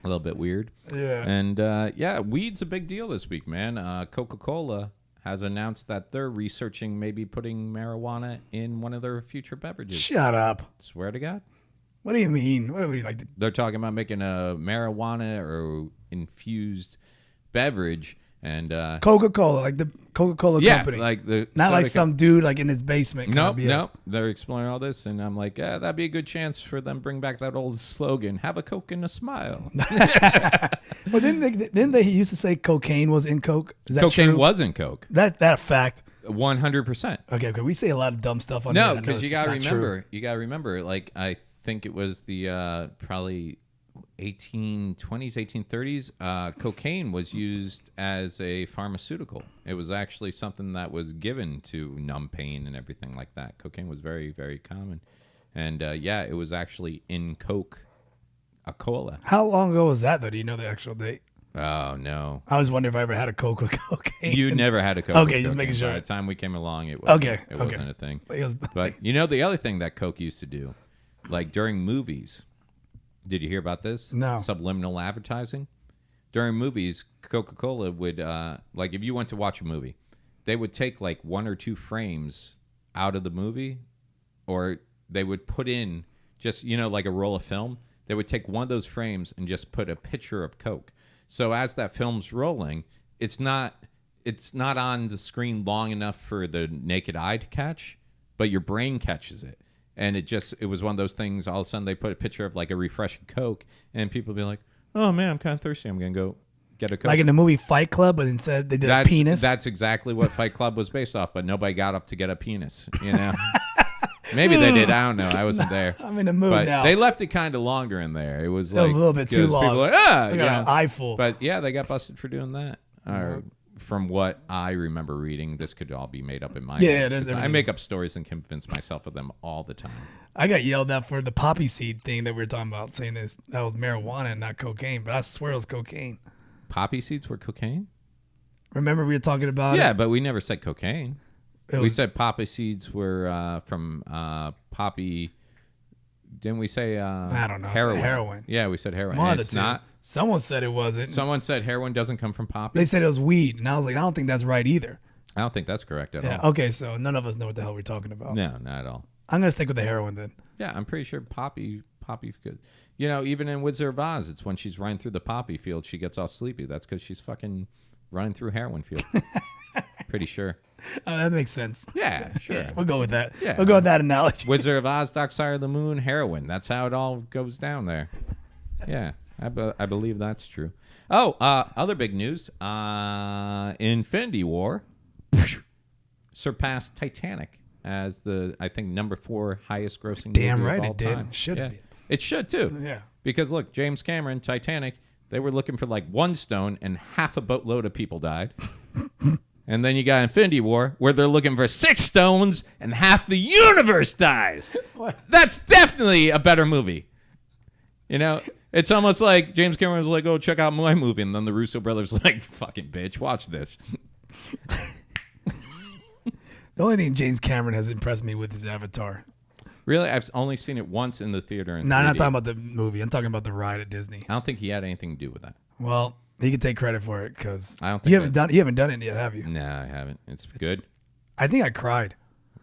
little bit weird. Yeah. And, weed's a big deal this week, man. Coca-Cola has announced that they're researching maybe putting marijuana in one of their future beverages. Shut up. Swear to God. What do you mean? What do you like? They're talking about making a marijuana or infused beverage and Coca-Cola, like the Coca-Cola company. like the not like soda some dude like in his basement. Nope. They're exploring all this, and I'm like, yeah, that'd be a good chance for them to bring back that old slogan: "Have a Coke and a smile." Well, didn't they used to say cocaine was in Coke? Is that Cocaine true? was in Coke. That a fact. 100%. Okay, we say a lot of dumb stuff on No, here. because you gotta remember. Like I think it was the probably 1820s, 1830s. Cocaine was used as a pharmaceutical. It was actually something that was given to numb pain and everything like that. Cocaine was very, very common, and it was actually in Coca-Cola. How long ago was that, though? Do you know the actual date? Oh no! I was wondering if I ever had a Coke with cocaine. You never had a Coke. Okay, with just cocaine. making sure. By the time we came along, it wasn't, Okay. wasn't a thing. But But you know the other thing that Coke used to do, like during movies. Did you hear about this? No. Subliminal advertising. During movies, Coca-Cola would, like if you went to watch a movie, they would take like 1 or 2 frames out of the movie, or they would put in just, like a roll of film. They would take one of those frames and just put a picture of Coke. So as that film's rolling, it's not on the screen long enough for the naked eye to catch, but your brain catches it. And it was one of those things, all of a sudden they put a picture of like a refreshing Coke, and people be like, oh man, I'm kind of thirsty. I'm going to go get a Coke. like in the movie Fight Club, but instead they did a penis. That's exactly what Fight Club was based off, but nobody got up to get a penis, Maybe they did. I don't know. I wasn't there. I'm in the mood but now. They left it kind of longer in there. It was a little bit too long. People were like, I got an eye full. But yeah, they got busted for doing that. From what I remember reading, this could all be made up in my head. It is. I make up stories and convince myself of them all the time. I got yelled at for the poppy seed thing that we were talking about, saying that was marijuana and not cocaine, but I swear it was cocaine. Poppy seeds were cocaine? Remember we were talking about Yeah, it? but we never said cocaine. We said poppy seeds were from poppy. Didn't we say I don't know. heroin? Yeah, we said heroin. One of the It's two. not. Someone said it wasn't. Someone said heroin doesn't come from poppy. They said it was weed, and I was like, I don't think that's right either. I don't think that's correct at all. Okay, so none of us know what the hell we're talking about. No, not at all. I'm gonna stick with the heroin then. Yeah, I'm pretty sure poppy's good. Even in Wizard of Oz, it's when she's running through the poppy field, she gets all sleepy. That's because she's fucking running through heroin field. Pretty sure. Oh, that makes sense. Yeah, sure. We'll go with that. Yeah. We'll go with that analogy. Wizard of Oz, Dark Side of the Moon, heroin. That's how it all goes down there. Yeah, I believe that's true. Oh, other big news. Infinity War surpassed Titanic as I think, number 4 highest grossing Damn movie right of all it did. time. Should have been. It should, too. Yeah. Because, look, James Cameron, Titanic, they were looking for like 1 stone and half a boatload of people died. And then you got Infinity War, where they're looking for 6 stones and half the universe dies. What? That's definitely a better movie. It's almost like James Cameron was like, oh, check out my movie. And then the Russo brothers were like, fucking bitch, watch this. The only thing James Cameron has impressed me with is Avatar. Really? I've only seen it once in the theater. No, I'm not talking about the movie. I'm talking about the ride at Disney. I don't think he had anything to do with that. Well, he can take credit for it because I don't think you haven't done it yet, have you? No, I haven't. It's good. I think I cried.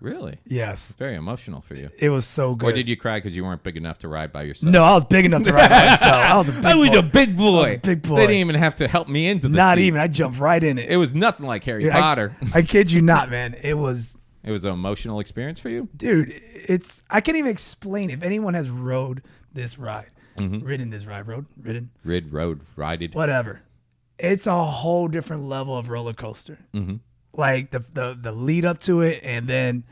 Really? Yes. Very emotional for you. It was so good. Or did you cry because you weren't big enough to ride by yourself? No, I was big enough to ride by myself. I was a big boy. a big boy. I was a big boy. They didn't even have to help me into the Not seat. even. I jumped right in it. It was nothing like Harry Potter. I kid you not, man. It was. It was an emotional experience for you? Dude, I can't even explain. If anyone has ridden this ride, rided. Whatever. It's a whole different level of roller coaster. Mm-hmm. Like the lead up to it, and then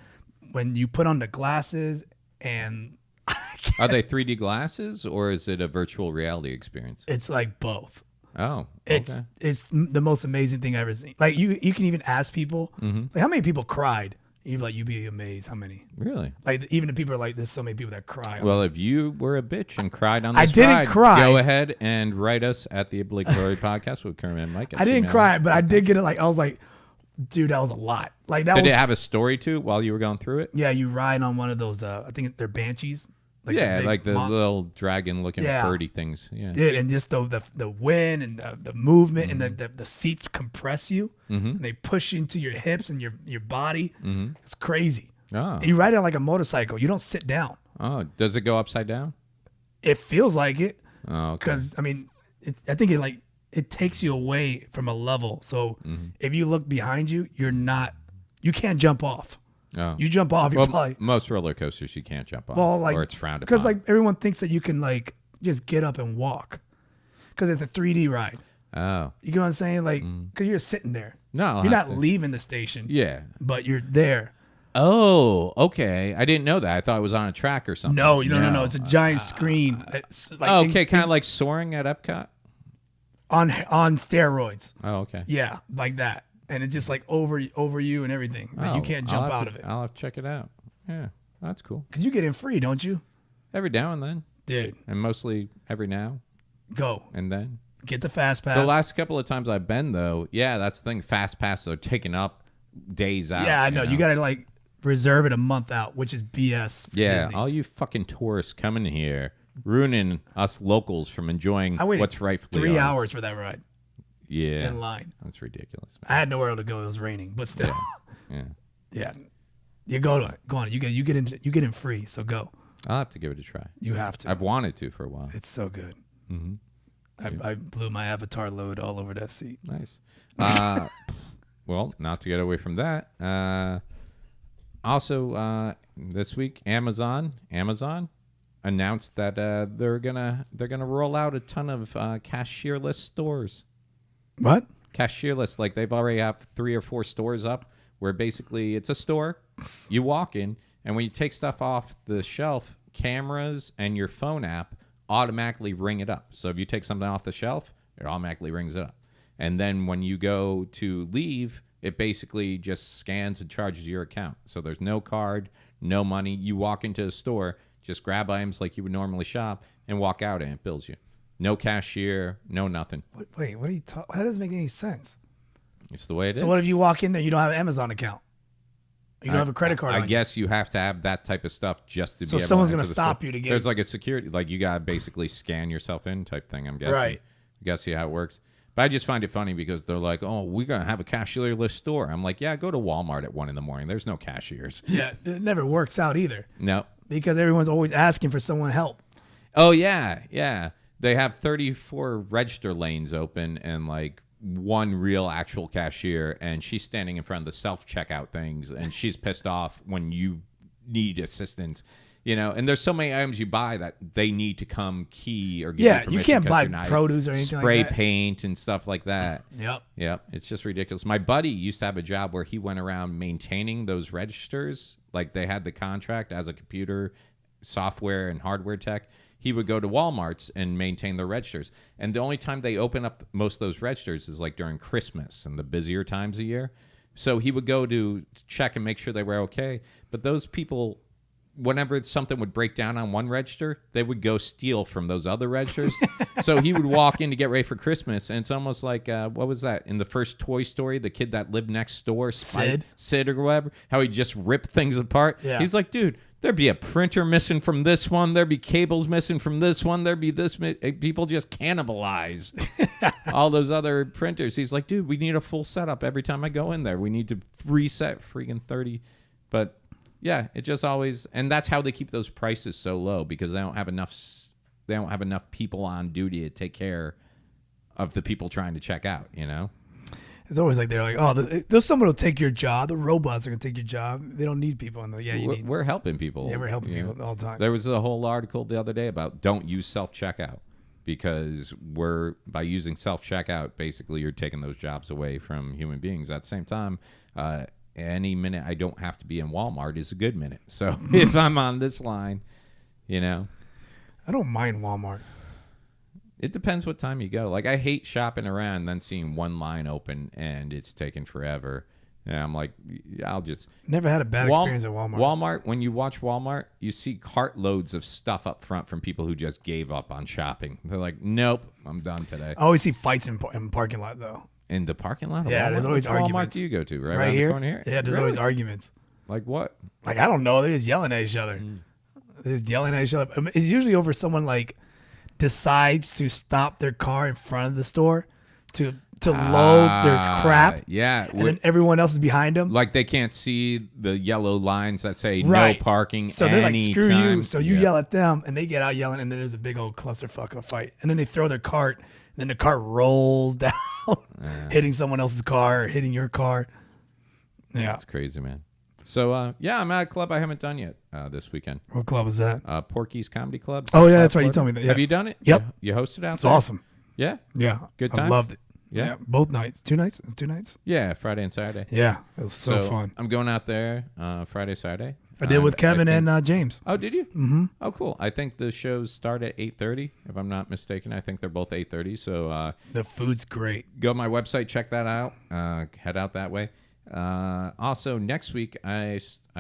when you put on the glasses and Are they 3D glasses or is it a virtual reality experience? it's like both. Oh, okay. It's the most amazing thing I've ever seen. Like you can even ask people, like how many people cried. You'd be amazed how many. Really? Like even the people are like, there's so many people that cry. Well, if you were a bitch and cried on this I didn't ride, cry. go ahead and write us at the Obligatory Podcast with Kermit and Myke. I didn't cry, but I did get it. Like I was like, dude, that was a lot. Like that. Did it have a story to it while you were going through it? Yeah, you ride on one of those. I think they're banshees. Yeah, big like the little dragon-looking birdie things. Yeah, dude, and just the wind and the movement and the seats compress you and they push into your hips and your body. It's crazy. Oh. And you ride it like a motorcycle. You don't sit down. Oh, does it go upside down? It feels like it. Oh, okay. Because I mean, I think it takes you away from a level. So if you look behind you, you can't jump off. Oh. You jump off, you're probably most roller coasters you can't jump off, or it's frowned upon. Because like everyone thinks that you can like just get up and walk, because it's a 3D ride. Oh, You get what I'm saying? Like, because you're sitting there. No, you're not leaving the station. Yeah. But you're there. Oh, okay. I didn't know that. I thought it was on a track or something. No. It's a giant screen. It's like okay, kind of like soaring at Epcot. On steroids. Oh, okay. Yeah, like that. And it's just like over you and everything. Like you can't jump out of it. I'll have to check it out. Yeah, that's cool. Because you get in free, don't you? Every now and then. Dude. And mostly every now. Go. And then. Get the fast pass. The last couple of times I've been, though, yeah, that's the thing. Fast passes are taking up days out. Yeah, I know. You got to like reserve it a month out, which is BS for Yeah, Disney. all you fucking tourists coming here, ruining us locals from enjoying what's rightfully 3 ours. hours for that ride. Yeah. In line. That's ridiculous. I had nowhere to go. It was raining, but still. Yeah. Yeah. You go to it. Go on. You get in free, so go. I'll have to give it a try. You have to. I've wanted to for a while. It's so good. Mm-hmm. I blew my avatar load all over that seat. Nice. Well, not to get away from that. Also, this week, Amazon announced that they're gonna roll out a ton of cashierless stores. What? Cashierless, like they've already have 3 or 4 stores up where basically it's a store. You walk in, and when you take stuff off the shelf, cameras and your phone app automatically ring it up. So if you take something off the shelf, it automatically rings it up. And then when you go to leave, it basically just scans and charges your account. So there's no card, no money. You walk into a store, just grab items like you would normally shop, and walk out, and it bills you. No cashier, no nothing. Wait, what are you talking? That doesn't make any sense. It's the way it is. So what if you walk in there, you don't have an Amazon account? You don't have a credit card. I guess you have to have that type of stuff just to be able to. So someone's going to stop you to get. There's like a security, like you got to basically scan yourself in type thing, I'm guessing. Right. I guess see how it works. But I just find it funny because they're like, oh, we're going to have a cashierless store. I'm like, yeah, go to Walmart at 1 a.m. There's no cashiers. Yeah, it never works out either. No. Because everyone's always asking for someone help. Oh, yeah, yeah. They have 34 register lanes open and like 1 real actual cashier, and she's standing in front of the self-checkout things, and she's pissed off when you need assistance. You know, and there's so many items you buy that they need to come key or give you can't buy produce or anything spray like that. paint and stuff like that. Yep. It's just ridiculous. My buddy used to have a job where he went around maintaining those registers. Like they had the contract as a computer software and hardware tech. He would go to Walmarts and maintain their registers. And the only time they open up most of those registers is like during Christmas and the busier times of year. So he would go to check and make sure they were okay. But those people, whenever something would break down on one register, they would go steal from those other registers. So he would walk in to get ready for Christmas, and it's almost like, what was that? In the first Toy Story, the kid that lived next door, Sid or whatever, how he just ripped things apart. Yeah. He's like, dude, there'd be a printer missing from this one. There'd be cables missing from this one. There'd be this. People just cannibalize all those other printers. He's like, dude, we need a full setup every time I go in there. We need to reset freaking 30. But yeah, it just always, and that's how they keep those prices so low, because they don't have enough. They don't have enough people on duty to take care of the people trying to check out. You know. It's always like they're like, oh, there's someone who'll take your job. The robots are gonna take your job. They don't need people. And we're helping people. Yeah, we're helping people all the time. There was a whole article the other day about don't use self-checkout, because by using self-checkout, basically you're taking those jobs away from human beings. At the same time, any minute I don't have to be in Walmart is a good minute. So if I'm on this line, you know. I don't mind Walmart. It depends what time you go. Like, I hate shopping around and then seeing one line open and it's taking forever. And I'm like, I'll just... Never had a bad experience at Walmart. Walmart, when you watch Walmart, you see cartloads of stuff up front from people who just gave up on shopping. They're like, nope, I'm done today. I always see fights in parking lot, though. In the parking lot? Yeah, there's always arguments. Walmart do you go to? Right here? The corner here? Yeah, there's always arguments. Like what? Like, I don't know. They're just yelling at each other. They're just yelling at each other. It's usually over someone like decides to stop their car in front of the store to load their crap. Yeah. And then everyone else is behind them. Like they can't see the yellow lines that say Right. no parking. So they're like, screw you. So you Yeah. yell at them and they get out yelling, and then there's a big old clusterfuck of a fight. And then they throw their cart, and then the cart rolls down, hitting someone else's car or hitting your car. Yeah. It's crazy, man. So, yeah, I'm at a club I haven't done yet this weekend. What club is that? Porky's Comedy Club. Oh, yeah, that's right. You told me that. Yeah. Have you done it? Yep. You hosted out It's there? awesome. Yeah? Yeah. Good time? I loved it. Yeah? Both nights. 2 nights? It's 2 nights? Yeah, Friday and Saturday. Yeah. It was so fun. I'm going out there Friday, Saturday. I did with Kevin and James. Oh, did you? Mm-hmm. Oh, cool. I think the shows start at 8:30, if I'm not mistaken. I think they're both 8:30. So The food's great. go to my website, check that out. Head out that way. Also, next week, I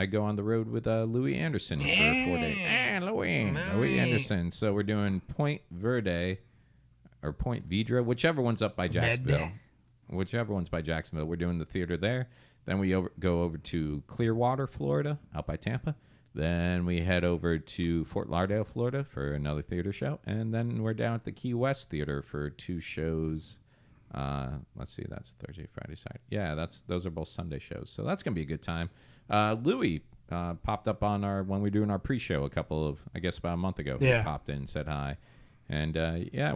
go on the road with Louis Anderson for 4 days. Louis Anderson. So we're doing Point Verde or Point Vedra, whichever one's up by Jacksonville. Whichever one's by Jacksonville. We're doing the theater there. Then we go over to Clearwater, Florida, out by Tampa. Then we head over to Fort Lauderdale, Florida for another theater show. And then we're down at the Key West Theater for 2 shows. Let's see, that's Thursday, Friday, Saturday. Yeah, those are both Sunday shows. So that's going to be a good time. Louis popped up on when we were doing our pre-show about a month ago. Yeah. He popped in and said hi. And,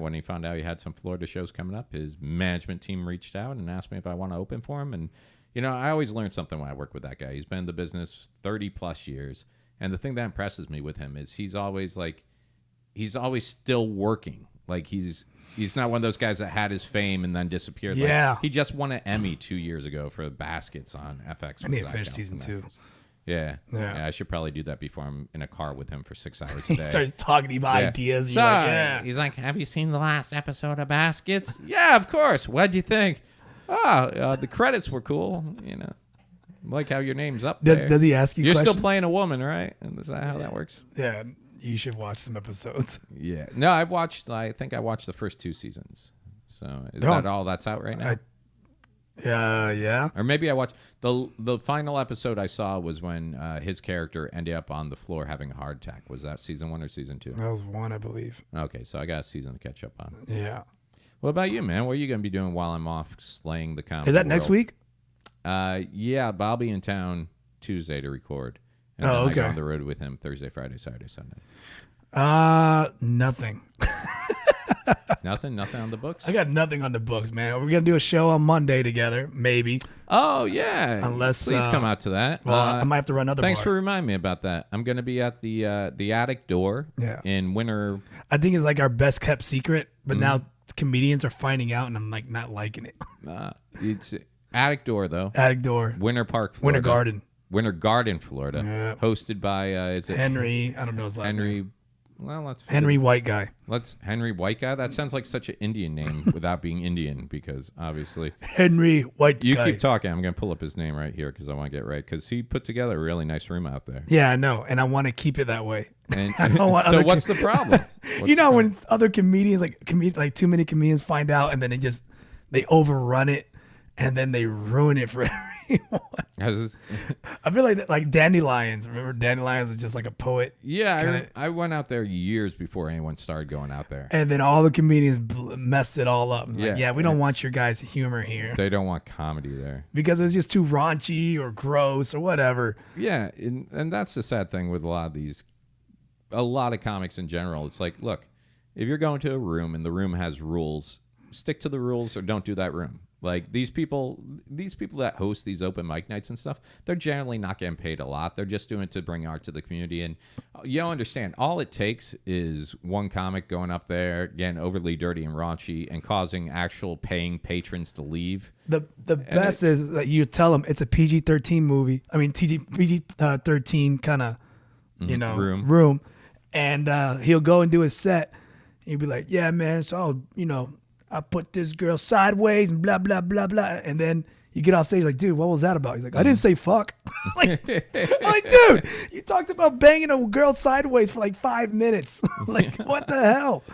when he found out he had some Florida shows coming up, his management team reached out and asked me if I want to open for him. And, I always learn something when I work with that guy. He's been in the business 30-plus years. And the thing that impresses me with him is he's always still working. Like, he's not one of those guys that had his fame and then disappeared. Yeah. Like, he just won an Emmy 2 years ago for Baskets on FX. I need to finish season 2. Yeah. I should probably do that before I'm in a car with him for 6 hours a He day. starts talking to you about ideas. So, You're like, yeah. he's like, have you seen the last episode of Baskets? Yeah, of course. What'd you think? The credits were cool. Like how your name's up there. Does he ask you You're questions? still playing a woman, right? And is that how that works? Yeah. You should watch some episodes. Yeah. No, I think I watched the first 2 seasons. So is that all that's out right now? Yeah. Or maybe I watched the final episode I saw was when his character ended up on the floor having a heart attack. Was that season 1 or season 2? That was 1, I believe. Okay, so I got a season to catch up on. Yeah. What about you, man? What are you going to be doing while I'm off slaying the comedy Is that next week? Yeah, but I'll be in town Tuesday to record. And then I go on the road with him Thursday, Friday, Saturday, Sunday. Nothing. Nothing on the books? I got nothing on the books, man. We're going to do a show on Monday together, maybe. Oh, yeah. Unless Please come out to that. Well, I might have to run another Thanks bar. for reminding me about that. I'm going to be at the Attic Door in Winter. I think it's like our best kept secret, but now comedians are finding out, and I'm like not liking it. It's Attic Door, though. Attic Door. Winter Park, Florida. Winter Garden, Florida. Yeah. Hosted by is it Henry. I don't know his last name. Well, let's Henry White Guy. Henry White Guy. That sounds like such an Indian name without being Indian, because obviously Henry White Guy. You keep talking. I'm going to pull up his name right here because I want to get right, because he put together a really nice room out there. Yeah, I know, and I want to keep it that way. And I don't want so what's the problem? When other comedians like too many comedians find out, and then they overrun it, and then they ruin it for everyone. I feel like Dandelions. Remember, Dandelions was just like a poet. Yeah, I went out there years before anyone started going out there. And then all the comedians messed it all up. Yeah, we don't want your guys' humor here. They don't want comedy there. Because it's just too raunchy or gross or whatever. Yeah, and that's the sad thing with a lot of comics in general. It's like, look, if you're going to a room and the room has rules, stick to the rules or don't do that room. Like these people that host these open mic nights and stuff, they're generally not getting paid a lot. They're just doing it to bring art to the community. And you don't understand, all it takes is one comic going up there, getting overly dirty and raunchy and causing actual paying patrons to leave. The best is that you tell them it's a PG-13 movie. I mean, PG-13 kind of, room. And he'll go and do his set. He'll be like, yeah, man, so, I put this girl sideways and blah, blah, blah, blah. And then you get off stage like, dude, what was that about? He's like, I didn't say fuck. I'm like, dude, you talked about banging a girl sideways for like 5 minutes. Like, what the hell?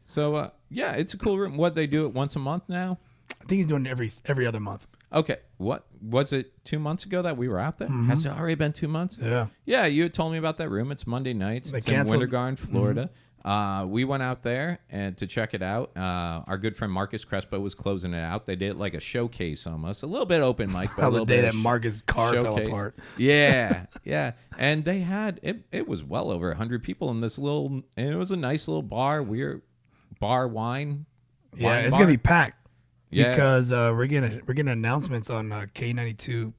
So, it's a cool room. What, they do it once a month now? I think he's doing it every other month. Okay, what was it 2 months ago that we were out there? Has it already been 2 months? Yeah. Yeah, you had told me about that room. It's Monday nights. They It's in canceled- Winter Garden, Florida. We went out there and to check it out. Our good friend Marcus Crespo was closing it out. They did like a showcase almost, a little bit open mic, but a How the little day bit that of Marcus' car fell showcase. apart. Yeah, yeah. And they had it was well over 100 people in this little, and it was a nice little bar. Wine. Yeah, wine it's bar. gonna be packed. Yeah. Because we're getting announcements on K92,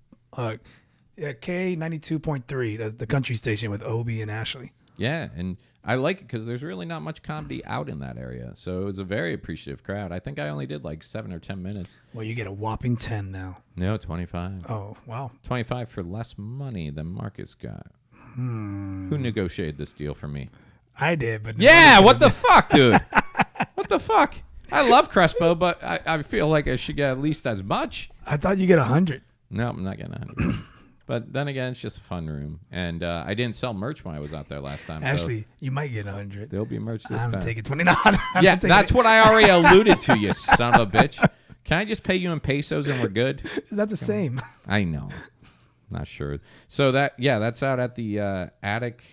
K92.3. That's the country station with Obi and Ashley. Yeah, and I like it because there's really not much comedy out in that area. So it was a very appreciative crowd. I think I only did like 7 or 10 minutes. Well, you get a whopping 10 now. No, 25. Oh, wow. 25 for less money than Marcus got. Who negotiated this deal for me? I did, but Yeah, what the fuck, dude? What the fuck? I love Crespo, but I feel like I should get at least as much. I thought you get 100. No, I'm not getting 100. But then again, it's just a fun room. And I didn't sell merch when I was out there last time. Actually, you might get 100. There'll be merch this I'm time. taking 29. Yeah, that's what I already alluded to, you son of a bitch. Can I just pay you in pesos and we're good? Is that the same? I know. Not sure. So that's out at the attic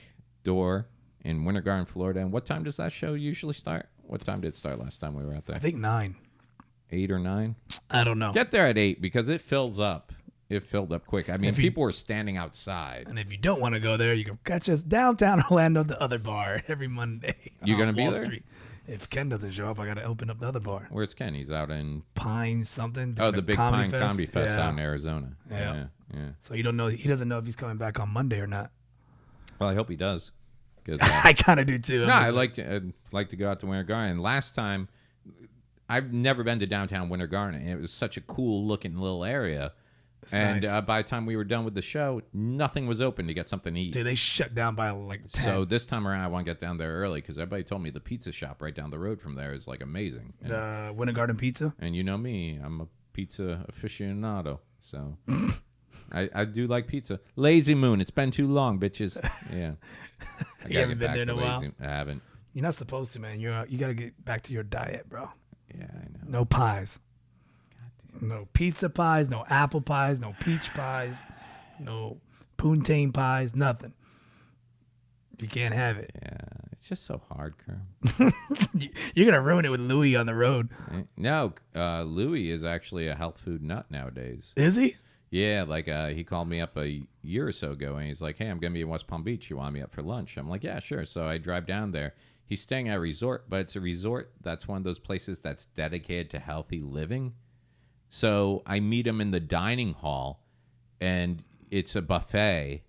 door in Winter Garden, Florida. And what time does that show usually start? What time did it start last time we were out there? I think 9. 8 or 9? I don't know. Get there at 8 because it fills up. It filled up quick. I mean, people were standing outside. And if you don't want to go there, you can catch us downtown Orlando, the other bar, every Monday. You gonna on be Wall there? Street. If Ken doesn't show up, I got to open up the other bar. Where's Ken? He's out in Pine something. the Big Pine Fest. Comedy Fest Yeah. out in Arizona. Yeah. Yeah. So you don't know. He doesn't know if he's coming back on Monday or not. Well, I hope he does. 'Cause, I kind of do too. no, I'd like to go out to Winter Garden. Last time, I've never been to downtown Winter Garden, and it was such a cool looking little area. And nice. by the time we were done with the show, nothing was open to get something to eat. Dude, they shut down by like 10. So this time around, I want to get down there early because everybody told me the pizza shop right down the road from there is like amazing. And, The Winter Garden Pizza. and you know me, I'm a pizza aficionado, so I do like pizza. Lazy Moon, it's been too long, bitches. Yeah, I You haven't been there in a while? I haven't. You're not supposed to, man. You got to get back to your diet, bro. Yeah, I know. No pies. No pizza pies, no apple pies, no peach pies, no poontang pies, nothing. You can't have it. Yeah, it's just so hard, Kerm. You're going to ruin it with Louis on the road. No, Louis is actually a health food nut nowadays. Is he? Yeah, like he called me up a year or so ago, and he's like, "Hey, I'm gonna be in West Palm Beach. You want me up for lunch?" I'm like, "Yeah, sure." So I drive down there. He's staying at a resort, but it's a resort that's one of those places that's dedicated to healthy living. So I meet him in the dining hall, and it's a buffet.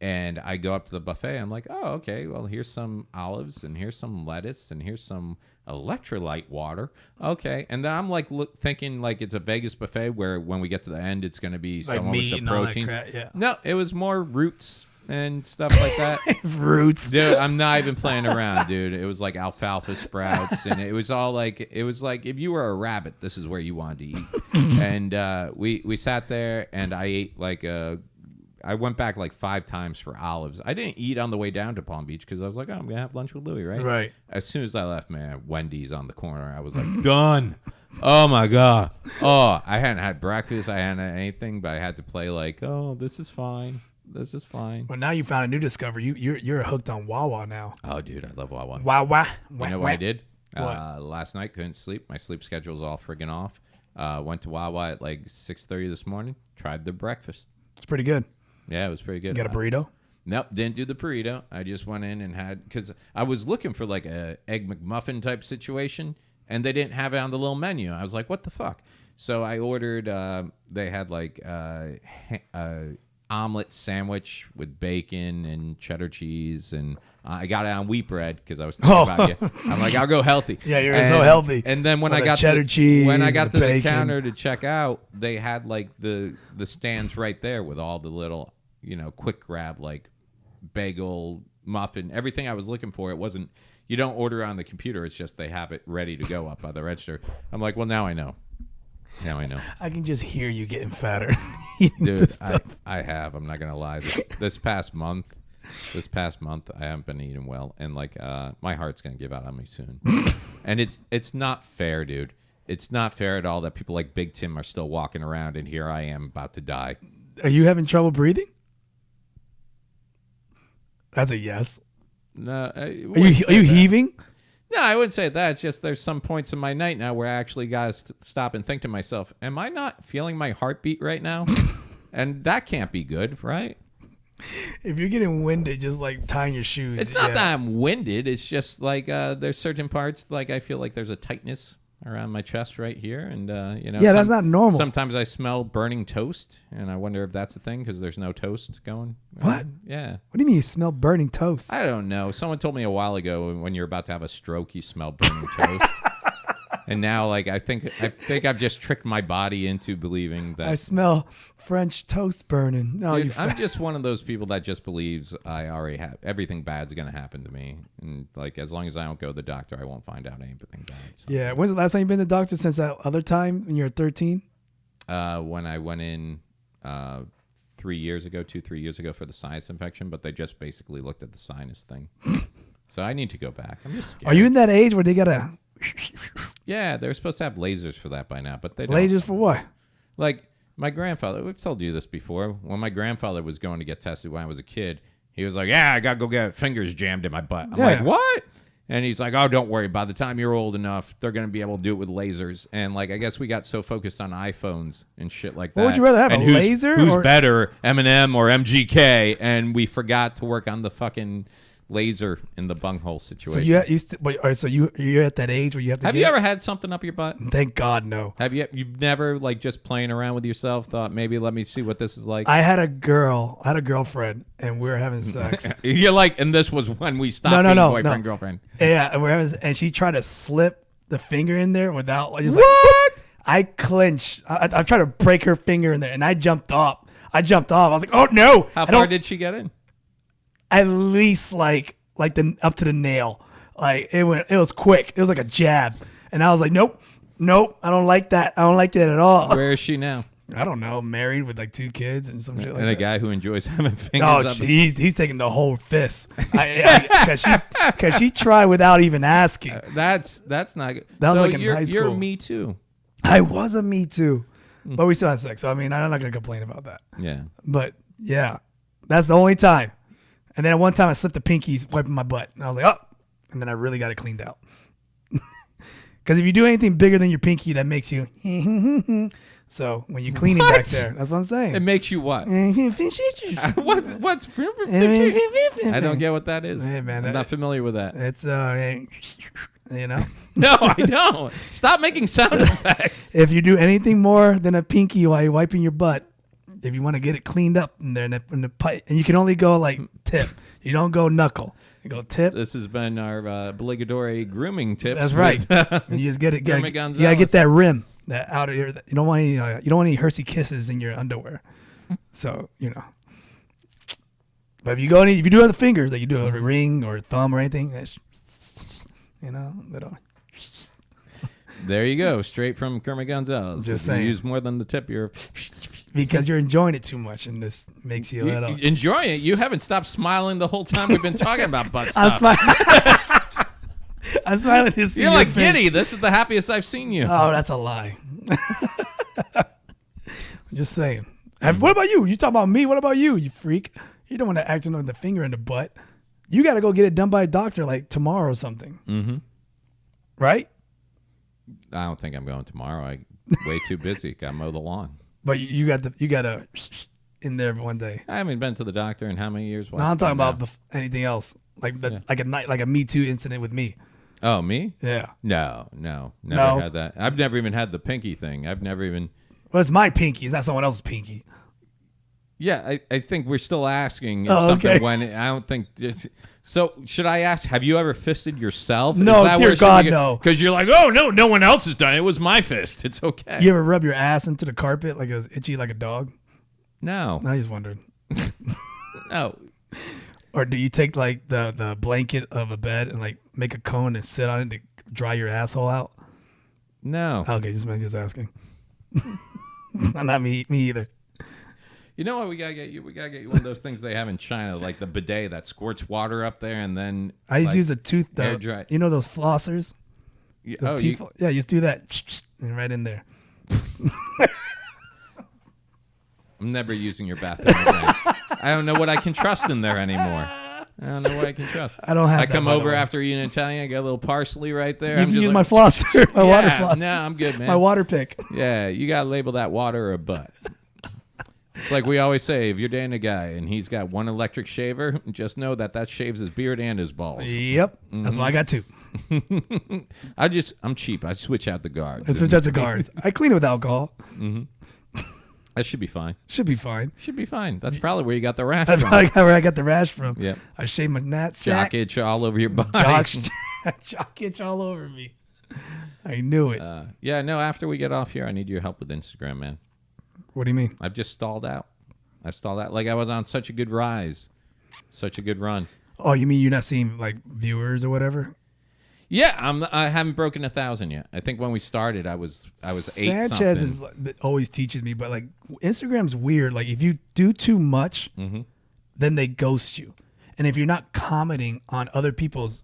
And I go up to the buffet. I'm like, "Oh, okay. Well, here's some olives, and here's some lettuce, and here's some electrolyte water. Okay." And then I'm like thinking like it's a Vegas buffet where when we get to the end, it's going to be Like someone meat with the and all that proteins. crap, yeah. No, it was more roots and stuff like that. Roots. Dude, I'm not even playing around, dude. It was like alfalfa sprouts, and it was like if you were a rabbit, this is where you wanted to eat. And we sat there, and I ate like I went back like 5 times for olives. I didn't eat on the way down to Palm Beach because I was like, "Oh, I'm gonna have lunch with Louis, right?" Right. As soon as I left, man, Wendy's on the corner. I was like, done. Oh my god. Oh, I hadn't had breakfast. I hadn't had anything, but I had to play like, "Oh, this is fine. This is fine." Well, now you found a new discovery. You're hooked on WAWA now. Oh, dude, I love Wawa. WAWA. You know what I did? What? Last night, couldn't sleep. My sleep schedule was all friggin' off. Went to Wawa at like 6:30 this morning. Tried the breakfast. It's pretty good. Yeah, it was pretty good. You got a burrito? Nope, didn't do the burrito. I just went in and had, because I was looking for like a Egg McMuffin type situation, and they didn't have it on the little menu. I was like, what the fuck? So I ordered, they had like omelet sandwich with bacon and cheddar cheese, and I got it on wheat bread because I was thinking about it. I'm like, I'll go healthy. Yeah, you're so healthy. And then when With I the got cheddar cheese, when I got the to the bacon. counter to check out, they had like the stands right there with all the little, quick grab like bagel, muffin, everything I was looking for. It wasn't, you don't order on the computer. It's just they have it ready to go up by the register. I'm like, well, now I know. Now I know. I can just hear you getting fatter. Dude, I have. I'm not going to lie. This past month, I haven't been eating well. And like, my heart's going to give out on me soon. And it's not fair, dude. it's not fair at all that people like Big Tim are still walking around, and here I am about to die. Are you having trouble breathing? That's a yes. No, Are you heaving? No, I wouldn't say that. It's just there's some points in my night now where I actually got to stop and think to myself, am I not feeling my heartbeat right now? And that can't be good, right? If you're getting winded, just like tying your shoes. It's not that I'm winded. It's just like there's certain parts like I feel like there's a tightness around my chest right here, and that's not normal. Sometimes I smell burning toast, and I wonder if that's a thing because there's no toast going. What? Yeah. What do you mean you smell burning toast? I don't know. Someone told me a while ago when you're about to have a stroke, you smell burning toast. And now, like, I think I've just tricked my body into believing that I smell French toast burning. No, dude, I'm just one of those people that just believes I already have everything bad's gonna happen to me, and like as long as I don't go to the doctor, I won't find out anything bad. So. Yeah. When's the last time you've been to the doctor since that other time when you were 13? When I went in 3 years ago for the sinus infection, but they just basically looked at the sinus thing. So I need to go back. I'm just scared. Are you in that age where they gotta? Yeah, they're supposed to have lasers for that by now, but they don't. Lasers for what? Like my grandfather, we've told you this before. When my grandfather was going to get tested when I was a kid, he was like, "Yeah, I gotta go get fingers jammed in my butt." I'm like, "What?" And he's like, "Oh, don't worry. By the time you're old enough, they're gonna be able to do it with lasers." And like, I guess we got so focused on iPhones and shit like that. What would you rather have, and a laser? Who's better, Eminem or MGK? And we forgot to work on the fucking laser in the bunghole situation. So you're at that age where you have to. Have you ever had something up your butt? Thank God, no. You've never like just playing around with yourself thought maybe let me see what this is like? I had a girlfriend, and we were having sex. You're like, and this was when we stopped being boyfriend girlfriend. Yeah, and she tried to slip the finger in there without just what? Like, I clenched. I tried to break her finger in there, and I jumped off. I was like, oh no! How far did she get in? At least like up to the nail. Like it was quick. It was like a jab. And I was like, nope, I don't like that. I don't like that at all. Where is she now? I don't know. Married with like 2 kids and some shit like that. And a guy who enjoys having fingers up. He's taking the whole fist. Because she tried without even asking. That's not good. That was like in high school. You're Me Too. I was a Me Too. But we still had sex. So I mean, I'm not going to complain about that. Yeah. But yeah, that's the only time. And then at one time I slipped the pinkies wiping my butt. And I was like, oh. And then I really got it cleaned out. Because if you do anything bigger than your pinky, that makes you. So when you're cleaning back there, that's what I'm saying. It makes you what? What's I don't get what that is. Hey, man, I'm not familiar with that. It's you know. No, I don't. Stop making sound effects. If you do anything more than a pinky while you're wiping your butt, if you want to get it cleaned up in there in the pipe, and you can only go like tip, you don't go knuckle. You go tip. This has been our obligatory grooming tips. That's right. And you just get it. You gotta get that rim that out of here. You don't want any Hershey Kisses in your underwear. So But if you do other fingers, like you do a ring or a thumb or anything, that's, little. There you go, straight from Kermit Gonzalez. Just if saying. You use more than the tip, you're because you're enjoying it too much, and this makes you a little enjoying it. You haven't stopped smiling the whole time we've been talking about butt stuff. I'm smiling. I'm smiling to see you're your like face. giddy. This is the happiest I've seen you. Oh, that's a lie. I'm just saying. What about you? You talking about me? What about you? You freak. You don't want to act on the finger in the butt. You got to go get it done by a doctor like tomorrow or something. Mm-hmm. Right? I don't think I'm going tomorrow. I'm way too busy. Got to mow the lawn. But you got a in there one day. I haven't been to the doctor in how many years? No, I'm talking about anything else, like a Me Too incident with me. Oh, me? Yeah. No, never had that. I've never even had the pinky thing. I've never even. Well, it's my pinky. It's not someone else's pinky. Yeah, I think we're still asking something okay. when I don't think. So should I ask? Have you ever fisted yourself? No, dear God, no. Because you're like, oh no one else has done it. It was my fist. It's okay. You ever rub your ass into the carpet like it was itchy like a dog? No. I just wondered. No. Or do you take like the blanket of a bed and like make a cone and sit on it to dry your asshole out? No. Okay, just asking. Not me either. You know what we gotta get you? We gotta get you one of those things they have in China, like the bidet that squirts water up there, and then I used to use a tooth. air dry. You know those flossers? Yeah, you just do that and right in there. I'm never using your bathroom again. I don't know what I can trust in there anymore. I don't know what I can trust. I don't have. I come over after eating Italian. I got a little parsley right there. You I'm can just use like, my flosser, my water flosser. No, I'm good, man. My water pick. Yeah, you gotta label that water or butt. It's like we always say: if you're dating a guy and he's got one electric shaver, just know that shaves his beard and his balls. Yep, that's why I got two. I'm cheap. I switch out the guards. I switch out the guards. I clean it with alcohol. Mm-hmm. That should be fine. Should be fine. Should be fine. That's probably where you got the rash That's from. probably where I got the rash from. Yeah. I shaved my nut sack. Jock itch all over your body. Jock itch all over me. I knew it. Yeah, no, after we get off here, I need your help with Instagram, man. What do you mean? I've just stalled out. Like I was on such a good rise. Such a good run. Oh, you mean you're not seeing like viewers or whatever? Yeah, I haven't broken 1,000 yet. I think when we started, I was Sanchez 8 always teaches me, but like Instagram's weird. Like if you do too much, then they ghost you, and if you're not commenting on other people's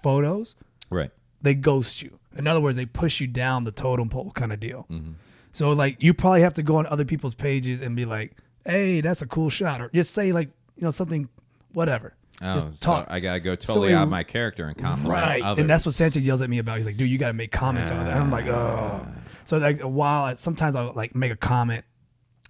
photos, right, they ghost you. In other words, they push you down the totem pole kind of deal. So like you probably have to go on other people's pages and be like, "Hey, that's a cool shot," or just say like something, whatever. Oh, just talk. So I gotta go totally out of my character and compliment others. And that's what Sanchez yells at me about. He's like, "Dude, you gotta make comments on that." And I'm like, "Oh." So like sometimes I'll like make a comment,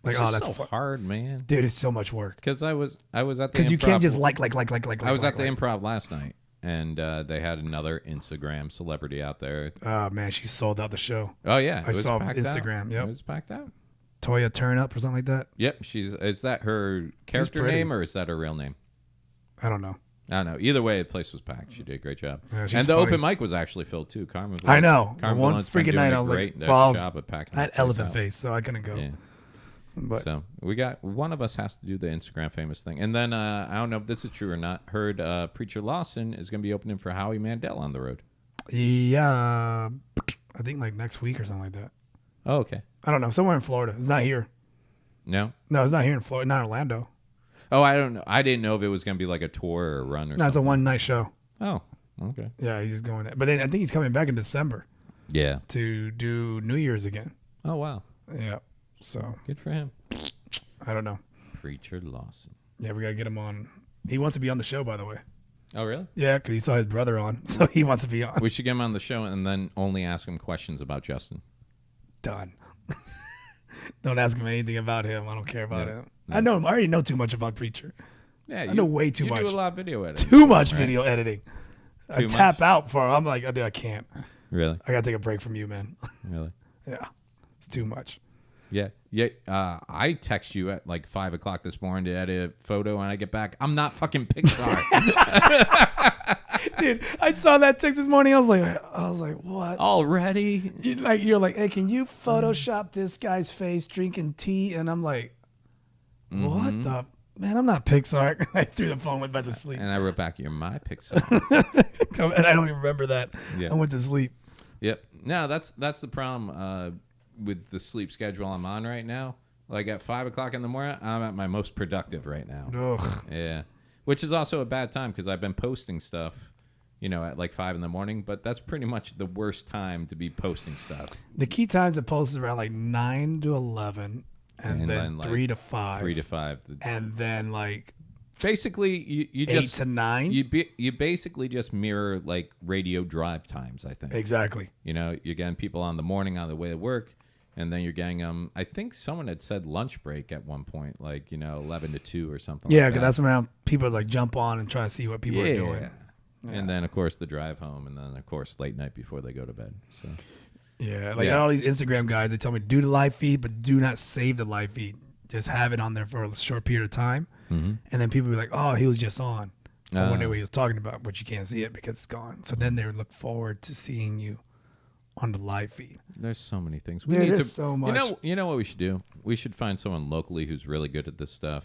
like, it's "Oh, that's so hard, man." Dude, it's so much work. Because I was at the because you can't just like. I was at the Improv last night, and they had another Instagram celebrity out there. Oh man, she sold out the show. Oh yeah, I saw Instagram. Yep, it was packed out. Toya Turn Up or something like that. Yep, is that her character name or is that her real name? I don't know. I don't know. Either way, the place was packed. She did a great job. Yeah, and the open mic was actually filled too. Carmen. I know. Carmen One freaking night I was like, job of packing I had elephant face, so I couldn't go. Yeah. But so we got one of us has to do the Instagram famous thing, and then I don't know if this is true or not. Heard Preacher Lawson is going to be opening for Howie Mandel on the road. Yeah, I think like next week or something like that. Oh, okay. I don't know. Somewhere in Florida. It's not here. No, it's not here in Florida. Not Orlando. Oh, I don't know. I didn't know if it was going to be like a tour or a run or something. No, it's a one night show. Oh, okay. Yeah, he's just going there. But then I think he's coming back in December. Yeah. To do New Year's again. Oh, wow. Yeah. So good for him. I don't know. Preacher Lawson. Yeah, we got to get him on. He wants to be on the show, by the way. Oh, really? Yeah, because he saw his brother on, so he wants to be on. We should get him on the show and then only ask him questions about Justin. Done. Don't ask him anything about him. I don't care about him. No. I know him. I already know too much about Preacher. Yeah, I know way too much. You do a lot of video editing. Too much video editing. I Too tap much? out for him. I'm like, dude, I can't. Really? I got to take a break from you, man. Really? Yeah. It's too much. Yeah. Yeah. I text you at like 5 o'clock this morning to edit a photo, and I get back. I'm not fucking Pixar. Dude, I saw that text this morning. I was like, what? Already? You're like, hey, can you Photoshop this guy's face drinking tea? And I'm like, what the man? I'm not Pixar. I threw the phone, went back to sleep. And I wrote back, "You're my Pixar." And I don't even remember that. Yeah. I went to sleep. Yep. No, that's the problem with the sleep schedule I'm on right now. Like at 5 o'clock in the morning, I'm at my most productive right now. Ugh. Yeah. Which is also a bad time because I've been posting stuff, at like 5 in the morning, but that's pretty much the worst time to be posting stuff. The key times to post is around like 9 to 11 and then 3 to 5. 3 to 5. And then like basically you 8 just to 9. you basically just mirror like radio drive times, I think. Exactly. You're getting people on the morning on the way to work, and then you're getting I think someone had said lunch break at one point, like 11 to 2 or something. Yeah, like because that's around people like jump on and try to see what people are doing. Yeah. And then of course the drive home, and then of course late night before they go to bed. So yeah, all these Instagram guys, they tell me do the live feed, but do not save the live feed. Just have it on there for a short period of time, and then people be like, "Oh, he was just on." I wonder what he was talking about, but you can't see it because it's gone. So then they would look forward to seeing you on the live feed. There's so many things. There's so much. You know what we should do? We should find someone locally who's really good at this stuff,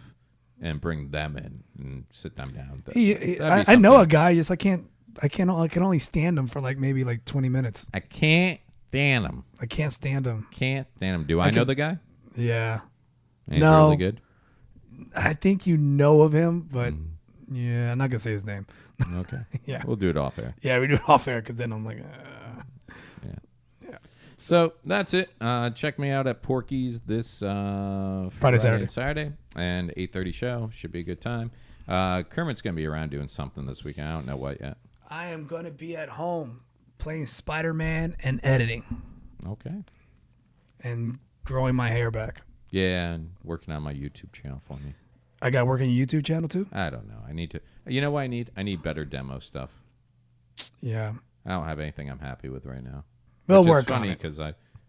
and bring them in and sit them down. I know a guy. Just I can only stand him for like maybe like 20 minutes. I can't stand him. I can't stand him. Can't stand him. Do I know the guy? Yeah. He's really good. I think you know of him, but yeah, I'm not gonna say his name. Okay. Yeah. We'll do it off air. Yeah, we do it off air because then I'm like, So that's it. Check me out at Porky's this Friday, Saturday, and 8:30 show. Should be a good time. Kermit's going to be around doing something this weekend. I don't know what yet. I am going to be at home playing Spider-Man and editing. Okay. And growing my hair back. Yeah, and working on my YouTube channel for me. I got working your YouTube channel too? I don't know. I need to. You know what I need? I need better demo stuff. Yeah. I don't have anything I'm happy with right now. We'll Which work is funny on it.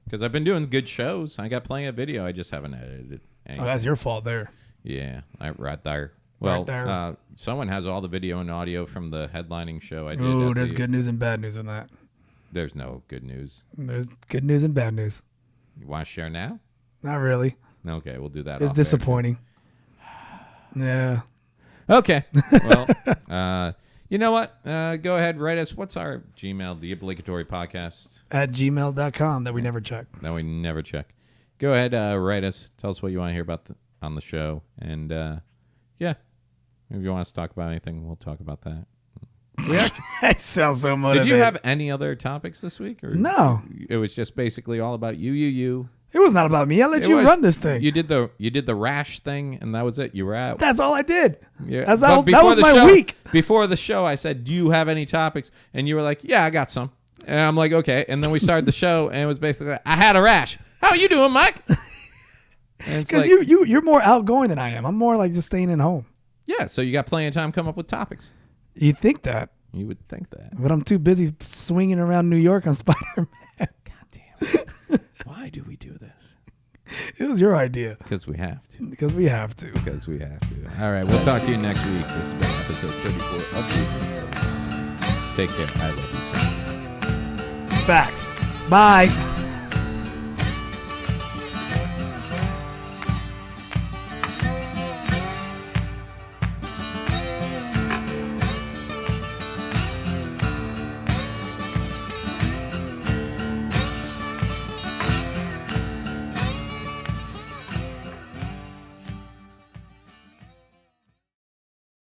because I've been doing good shows. I got plenty of video. I just haven't edited anything. Oh, that's your fault there. Yeah, right there. Well, Right there. Someone has all the video and audio from the headlining show I did. Ooh, there's good news and bad news in that. There's no good news. There's good news and bad news. You want to share now? Not really. Okay, we'll do that. It's off air. disappointing. Yeah. Okay. Well, you know what? Go ahead, write us. What's our Gmail? The Obligatory Podcast. At gmail.com that we never check. That we never check. Go ahead, write us. Tell us what you want to hear about on the show. And, yeah, if you want us to talk about anything, we'll talk about that. I sound so motivated. Did you have any other topics this week? Or No. It was just basically all about you. It was not about me. I let you run this thing. You did the rash thing, and that was it. You were out. That's all I did. Yeah. That was my week. Before the show, I said, "Do you have any topics?" And you were like, "Yeah, I got some." And I'm like, "Okay." And then we started the show, and it was basically, "I had a rash. How are you doing, Myke?" Because you're more outgoing than I am. I'm more like just staying at home. Yeah, so you got plenty of time to come up with topics. You think that? You would think that. But I'm too busy swinging around New York on Spider-Man. God damn. Why do we do this? It was your idea. Because we have to. Because we have to. Because we have to. All right, we'll talk to you next week. This has been episode 34 of the. Take care. I love you. Facts. Bye.